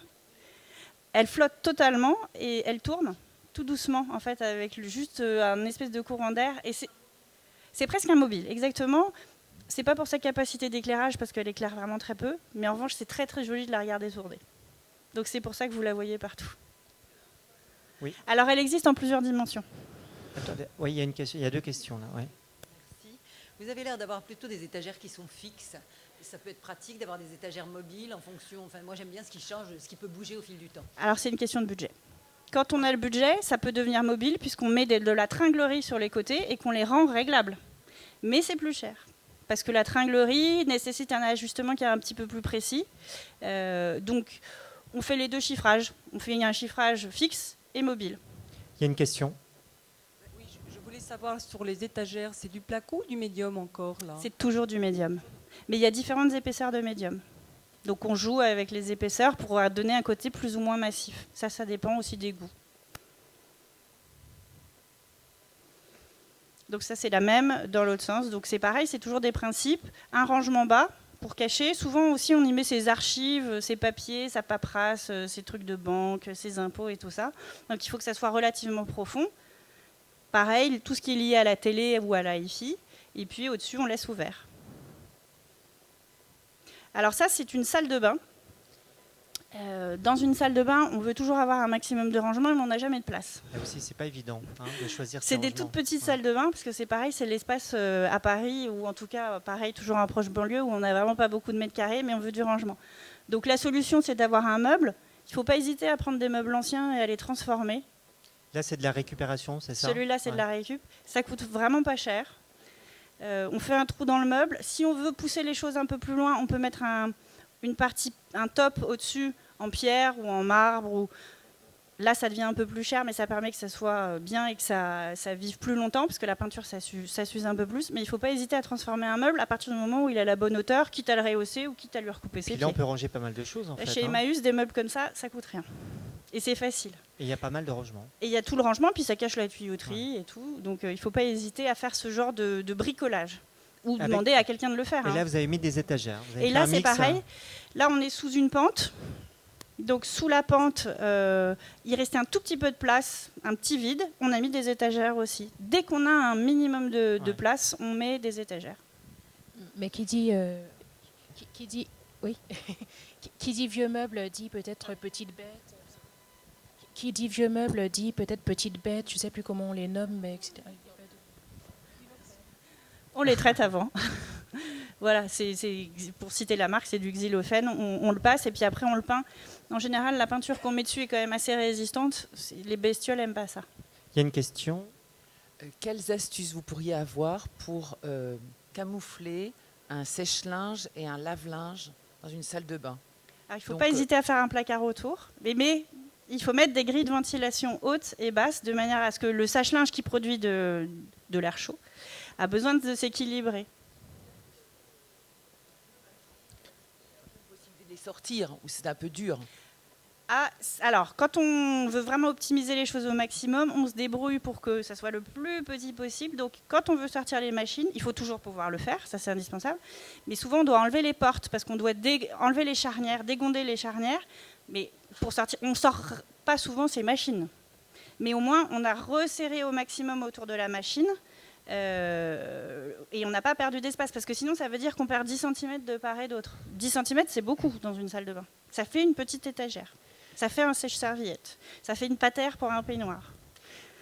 Elle flotte totalement et elle tourne tout doucement, en fait, avec juste un espèce de courant d'air. Et c'est presque un mobile, exactement. C'est pas pour sa capacité d'éclairage, parce qu'elle éclaire vraiment très peu, mais en revanche, c'est très très joli de la regarder tourner. Donc c'est pour ça que vous la voyez partout. Oui. Alors elle existe en plusieurs dimensions. Attendez, oui, il y a deux questions là. Ouais. Merci. Vous avez l'air d'avoir plutôt des étagères qui sont fixes. Ça peut être pratique d'avoir des étagères mobiles en fonction. Enfin, moi j'aime bien ce qui change, ce qui peut bouger au fil du temps. Alors c'est une question de budget. Quand on a le budget, ça peut devenir mobile puisqu'on met de la tringlerie sur les côtés et qu'on les rend réglables. Mais c'est plus cher. Parce que la tringlerie nécessite un ajustement qui est un petit peu plus précis. Donc, on fait les deux chiffrages. On fait un chiffrage fixe et mobile. Il y a une question. Oui, je voulais savoir sur les étagères, c'est du placo ou du médium encore là? C'est toujours du médium. Mais il y a différentes épaisseurs de médium. Donc, on joue avec les épaisseurs pour donner un côté plus ou moins massif. Ça dépend aussi des goûts. Donc ça, c'est la même dans l'autre sens. Donc c'est pareil, c'est toujours des principes. Un rangement bas pour cacher. Souvent aussi, on y met ses archives, ses papiers, sa paperasse, ses trucs de banque, ses impôts et tout ça. Donc il faut que ça soit relativement profond. Pareil, tout ce qui est lié à la télé ou à la hi-fi. Et puis au-dessus, on laisse ouvert. Alors ça, c'est une salle de bain. Dans une salle de bain, on veut toujours avoir un maximum de rangement, mais on n'a jamais de place. Là aussi, c'est pas évident de choisir. C'est des toutes petites salles de bain, parce que c'est pareil, c'est l'espace à Paris, ou en tout cas, pareil, toujours en proche banlieue, où on n'a vraiment pas beaucoup de mètres carrés, mais on veut du rangement. Donc la solution, c'est d'avoir un meuble. Il ne faut pas hésiter à prendre des meubles anciens et à les transformer. Là, c'est de la récupération, c'est ça? Celui-là, c'est de la récup. Ça coûte vraiment pas cher. On fait un trou dans le meuble. Si on veut pousser les choses un peu plus loin, on peut mettre une partie, un top au-dessus en pierre ou en marbre. Là, ça devient un peu plus cher, mais ça permet que ça soit bien et que ça vive plus longtemps, parce que la peinture, ça s'use un peu plus. Mais il ne faut pas hésiter à transformer un meuble à partir du moment où il a la bonne hauteur, quitte à le rehausser ou quitte à lui recouper ses pieds. Là, on peut ranger pas mal de choses, en fait. Chez Emmaüs, des meubles comme ça coûte rien. Et c'est facile. Et il y a pas mal de rangements. Et il y a tout le rangement, puis ça cache la tuyauterie et tout. Donc il ne faut pas hésiter à faire ce genre de bricolage. Ou demander à quelqu'un de le faire. Et là, vous avez mis des étagères. Et là, c'est pareil. Là, on est sous une pente. Donc, sous la pente, il restait un tout petit peu de place, un petit vide. On a mis des étagères aussi. Dès qu'on a un minimum de place, on met des étagères. Mais qui dit oui, qui dit vieux meuble dit peut-être petite bête. Qui dit vieux meuble dit peut-être petite bête. Je ne sais plus comment on les nomme, mais etc. On les traite avant. Voilà, c'est pour citer la marque, c'est du xylophène. On le passe et puis après on le peint. En général, la peinture qu'on met dessus est quand même assez résistante. Les bestioles n'aiment pas ça. Il y a une question. Quelles astuces vous pourriez avoir pour camoufler un sèche-linge et un lave-linge dans une salle de bain? Alors, il ne faut pas hésiter à faire un placard autour, mais il faut mettre des grilles de ventilation hautes et basses de manière à ce que le sèche-linge qui produit de l'air chaud a besoin de s'équilibrer. Possible de les sortir ou c'est un peu dur? Alors, quand on veut vraiment optimiser les choses au maximum, on se débrouille pour que ça soit le plus petit possible. Donc, quand on veut sortir les machines, il faut toujours pouvoir le faire, ça c'est indispensable. Mais souvent, on doit enlever les portes parce qu'on doit enlever les charnières, dégonder les charnières. Mais pour sortir, on ne sort pas souvent ces machines. Mais au moins, on a resserré au maximum autour de la machine et on n'a pas perdu d'espace. Parce que sinon, ça veut dire qu'on perd 10 cm de part et d'autre. 10 cm, c'est beaucoup dans une salle de bain. Ça fait une petite étagère. Ça fait un sèche-serviette. Ça fait une patère pour un peignoir.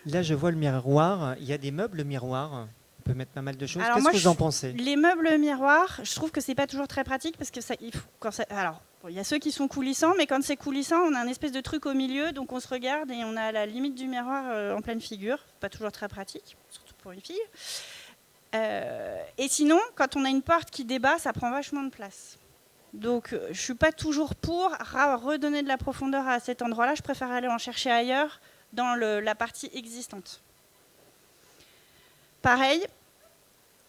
Là, je vois le miroir. Il y a des meubles miroirs. On peut mettre pas mal de choses. Alors Qu'est-ce moi, que vous en pensez? Les meubles miroirs, je trouve que c'est pas toujours très pratique parce que alors, il y a ceux qui sont coulissants, mais quand c'est coulissant, on a un espèce de truc au milieu, donc on se regarde et on a la limite du miroir en pleine figure. Pas toujours très pratique, surtout pour une fille. Et sinon, quand on a une porte qui débat, ça prend vachement de place. Donc, je ne suis pas toujours pour redonner de la profondeur à cet endroit-là. Je préfère aller en chercher ailleurs dans la partie existante. Pareil,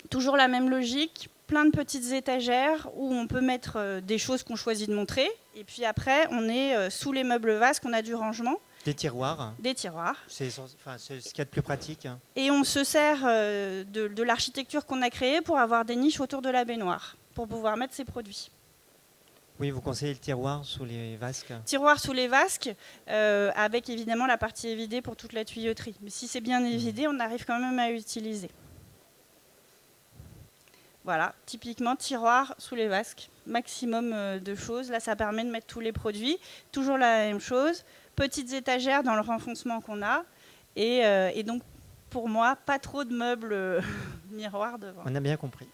toujours la même logique, plein de petites étagères où on peut mettre des choses qu'on choisit de montrer. Et puis après, on est sous les meubles vasques, on a du rangement. Des tiroirs. Des tiroirs. C'est ce qu'il y a de plus pratique. Et on se sert de l'architecture qu'on a créée pour avoir des niches autour de la baignoire, pour pouvoir mettre ses produits. Oui, vous conseillez le tiroir sous les vasques? Tiroir sous les vasques, avec évidemment la partie évidée pour toute la tuyauterie. Mais si c'est bien évidé, on arrive quand même à utiliser. Voilà, typiquement tiroir sous les vasques, maximum de choses. Là, ça permet de mettre tous les produits. Toujours la même chose, petites étagères dans le renfoncement qu'on a. Et donc, pour moi, pas trop de meubles miroirs devant. On a bien compris.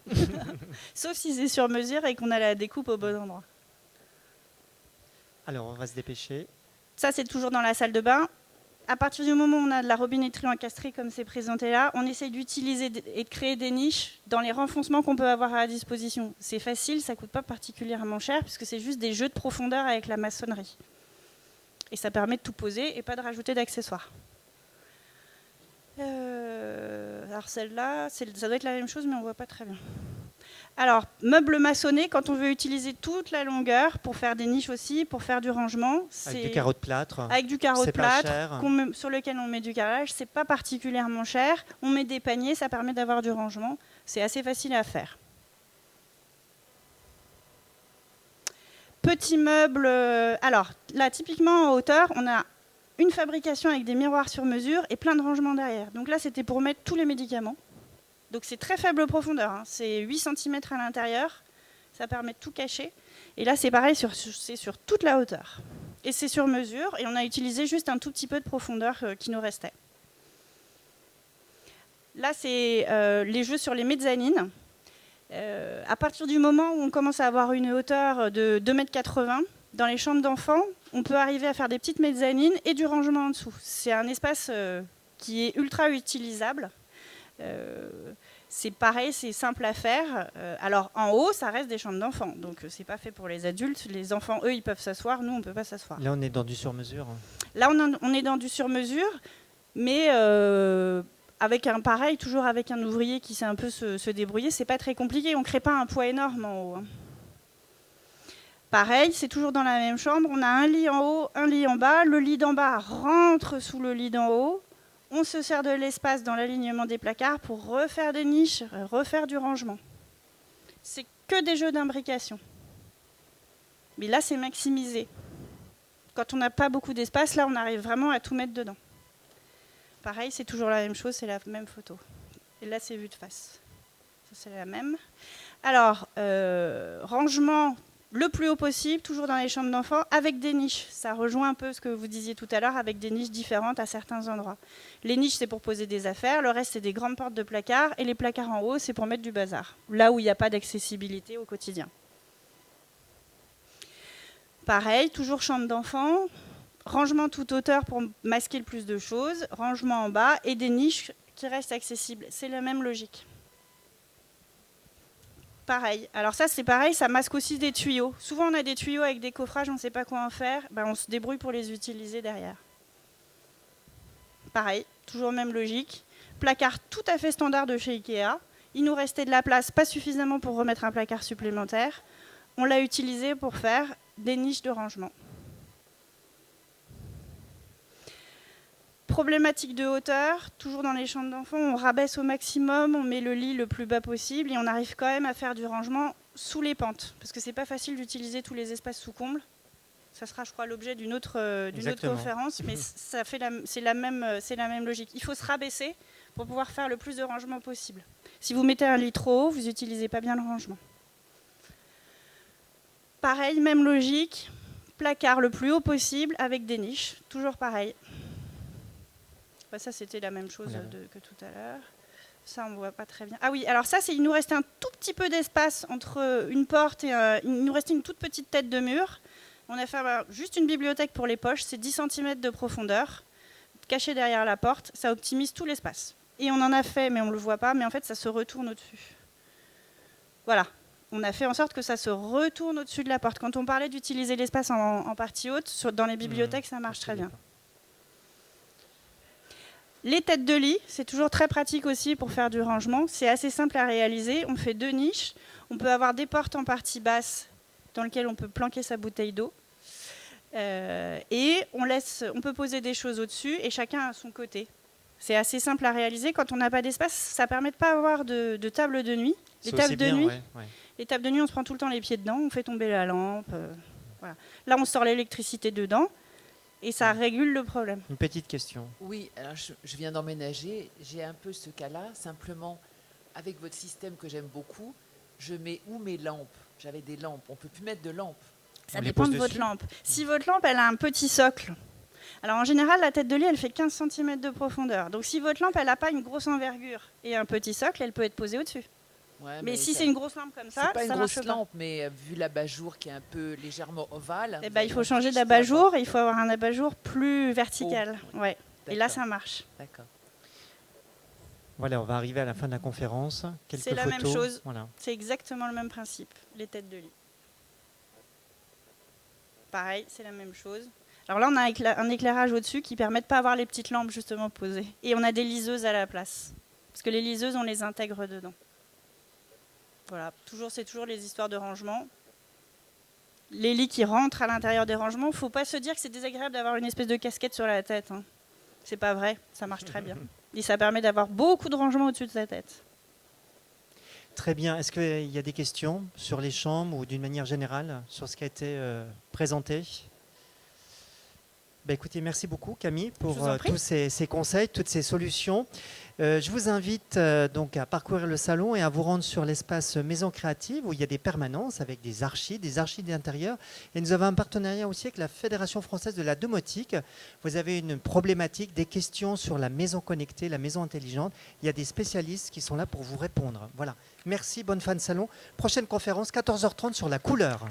Sauf si c'est sur mesure et qu'on a la découpe au bon endroit. Alors, on va se dépêcher. Ça, c'est toujours dans la salle de bain. À partir du moment où on a de la robinetterie encastrée comme c'est présenté là, on essaye d'utiliser et de créer des niches dans les renfoncements qu'on peut avoir à disposition. C'est facile, ça ne coûte pas particulièrement cher puisque c'est juste des jeux de profondeur avec la maçonnerie. Et ça permet de tout poser et pas de rajouter d'accessoires. Alors celle-là, ça doit être la même chose mais on ne voit pas très bien. Alors, meubles maçonnés, quand on veut utiliser toute la longueur pour faire des niches aussi, pour faire du rangement. Avec du carreau de plâtre. Avec du carreau de plâtre sur lequel on met du carrelage. C'est pas particulièrement cher. On met des paniers, ça permet d'avoir du rangement. C'est assez facile à faire. Petits meubles. Alors, là, typiquement en hauteur, on a une fabrication avec des miroirs sur mesure et plein de rangements derrière. Donc là, c'était pour mettre tous les médicaments. Donc c'est très faible profondeur, hein. C'est 8 cm à l'intérieur, ça permet de tout cacher. Et là c'est pareil, c'est sur toute la hauteur. Et c'est sur mesure, et on a utilisé juste un tout petit peu de profondeur qui nous restait. Là c'est les jeux sur les mezzanines. À partir du moment où on commence à avoir une hauteur de 2,80 m, dans les chambres d'enfants, on peut arriver à faire des petites mezzanines et du rangement en dessous. C'est un espace qui est ultra utilisable. C'est pareil, c'est simple à faire. Alors en haut, ça reste des chambres d'enfants, donc c'est pas fait pour les adultes. Les enfants, eux, ils peuvent s'asseoir, nous, on peut pas s'asseoir. Là, on est dans du sur-mesure. Là, on est dans du sur-mesure, mais avec un pareil, toujours avec un ouvrier qui sait un peu se débrouiller, c'est pas très compliqué. On crée pas un poids énorme en haut. Hein. Pareil, c'est toujours dans la même chambre. On a un lit en haut, un lit en bas. Le lit d'en bas rentre sous le lit d'en haut. On se sert de l'espace dans l'alignement des placards pour refaire des niches, refaire du rangement. C'est que des jeux d'imbrication. Mais là, c'est maximisé. Quand on n'a pas beaucoup d'espace, là, on arrive vraiment à tout mettre dedans. Pareil, c'est toujours la même chose, c'est la même photo. Et là, c'est vu de face. c'est la même. Alors, rangement le plus haut possible, toujours dans les chambres d'enfants, avec des niches. Ça rejoint un peu ce que vous disiez tout à l'heure, avec des niches différentes à certains endroits. Les niches, c'est pour poser des affaires, le reste, c'est des grandes portes de placards, et les placards en haut, c'est pour mettre du bazar, là où il n'y a pas d'accessibilité au quotidien. Pareil, toujours chambre d'enfants, rangement toute hauteur pour masquer le plus de choses, rangement en bas, et des niches qui restent accessibles. C'est la même logique. Pareil. Alors ça, c'est pareil, ça masque aussi des tuyaux. Souvent, on a des tuyaux avec des coffrages, on ne sait pas quoi en faire. Ben, on se débrouille pour les utiliser derrière. Pareil, toujours même logique. Placard tout à fait standard de chez Ikea. Il nous restait de la place, pas suffisamment pour remettre un placard supplémentaire. On l'a utilisé pour faire des niches de rangement. Problématique de hauteur, toujours dans les chambres d'enfants, on rabaisse au maximum, on met le lit le plus bas possible et on arrive quand même à faire du rangement sous les pentes. Parce que c'est pas facile d'utiliser tous les espaces sous comble. Ça sera, je crois, l'objet d'une autre conférence, mais c'est la même logique. Il faut se rabaisser pour pouvoir faire le plus de rangement possible. Si vous mettez un lit trop haut, vous n'utilisez pas bien le rangement. Pareil, même logique, placard le plus haut possible avec des niches, toujours pareil. Ça, c'était la même chose que tout à l'heure. Ça, on ne voit pas très bien. Ah oui, alors ça, il nous restait un tout petit peu d'espace entre une porte et... il nous restait une toute petite tête de mur. On a fait juste une bibliothèque pour les poches. C'est 10 cm de profondeur, caché derrière la porte. Ça optimise tout l'espace. Et on en a fait, mais on ne le voit pas, mais en fait, ça se retourne au-dessus. Voilà. On a fait en sorte que ça se retourne au-dessus de la porte. Quand on parlait d'utiliser l'espace en partie haute, dans les bibliothèques, ça marche très bien. Les têtes de lit, c'est toujours très pratique aussi pour faire du rangement. C'est assez simple à réaliser. On fait 2 niches. On peut avoir des portes en partie basse dans lesquelles on peut planquer sa bouteille d'eau. Et on peut poser des choses au-dessus et chacun à son côté. C'est assez simple à réaliser. Quand on n'a pas d'espace, ça ne permet de pas avoir de table de nuit. Les tables de nuit, on se prend tout le temps les pieds dedans, on fait tomber la lampe. Voilà. Là, on sort l'électricité dedans. Et ça régule le problème. Une petite question. Oui, alors je viens d'emménager, j'ai un peu ce cas-là. Simplement, avec votre système que j'aime beaucoup, je mets où mes lampes? J'avais des lampes, on ne peut plus mettre de lampes. Ça dépend de votre lampe. Si votre lampe, elle a un petit socle, alors en général, la tête de lit, elle fait 15 cm de profondeur. Donc si votre lampe, elle n'a pas une grosse envergure et un petit socle, elle peut être posée au-dessus. Ouais, mais si c'est une grosse lampe comme ça, c'est pas ça une grosse marche lampe, mais vu l'abat-jour qui est un peu légèrement ovale. Il faut changer d'abat-jour, il faut avoir un abat-jour plus vertical. Oh. Ouais. Et là, ça marche. D'accord. Voilà, on va arriver à la fin de la conférence. C'est la même chose. Voilà. C'est exactement le même principe, les têtes de lit. Pareil, c'est la même chose. Alors là, on a un éclairage au-dessus qui permet de ne pas avoir les petites lampes justement posées. Et on a des liseuses à la place. Parce que les liseuses, on les intègre dedans. Voilà, c'est toujours les histoires de rangement. Les lits qui rentrent à l'intérieur des rangements, il ne faut pas se dire que c'est désagréable d'avoir une espèce de casquette sur la tête. Hein. C'est pas vrai, ça marche très bien. Et ça permet d'avoir beaucoup de rangements au-dessus de sa tête. Très bien. Est-ce qu'il y a des questions sur les chambres ou d'une manière générale sur ce qui a été présenté? Écoutez, merci beaucoup Camille pour tous ces conseils, toutes ces solutions. Je vous invite donc à parcourir le salon et à vous rendre sur l'espace Maison Créative où il y a des permanences avec des archives d'intérieur. Et nous avons un partenariat aussi avec la Fédération française de la domotique. Vous avez une problématique, des questions sur la maison connectée, la maison intelligente. Il y a des spécialistes qui sont là pour vous répondre. Voilà. Merci, bonne fin de salon. Prochaine conférence, 14h30 sur la couleur.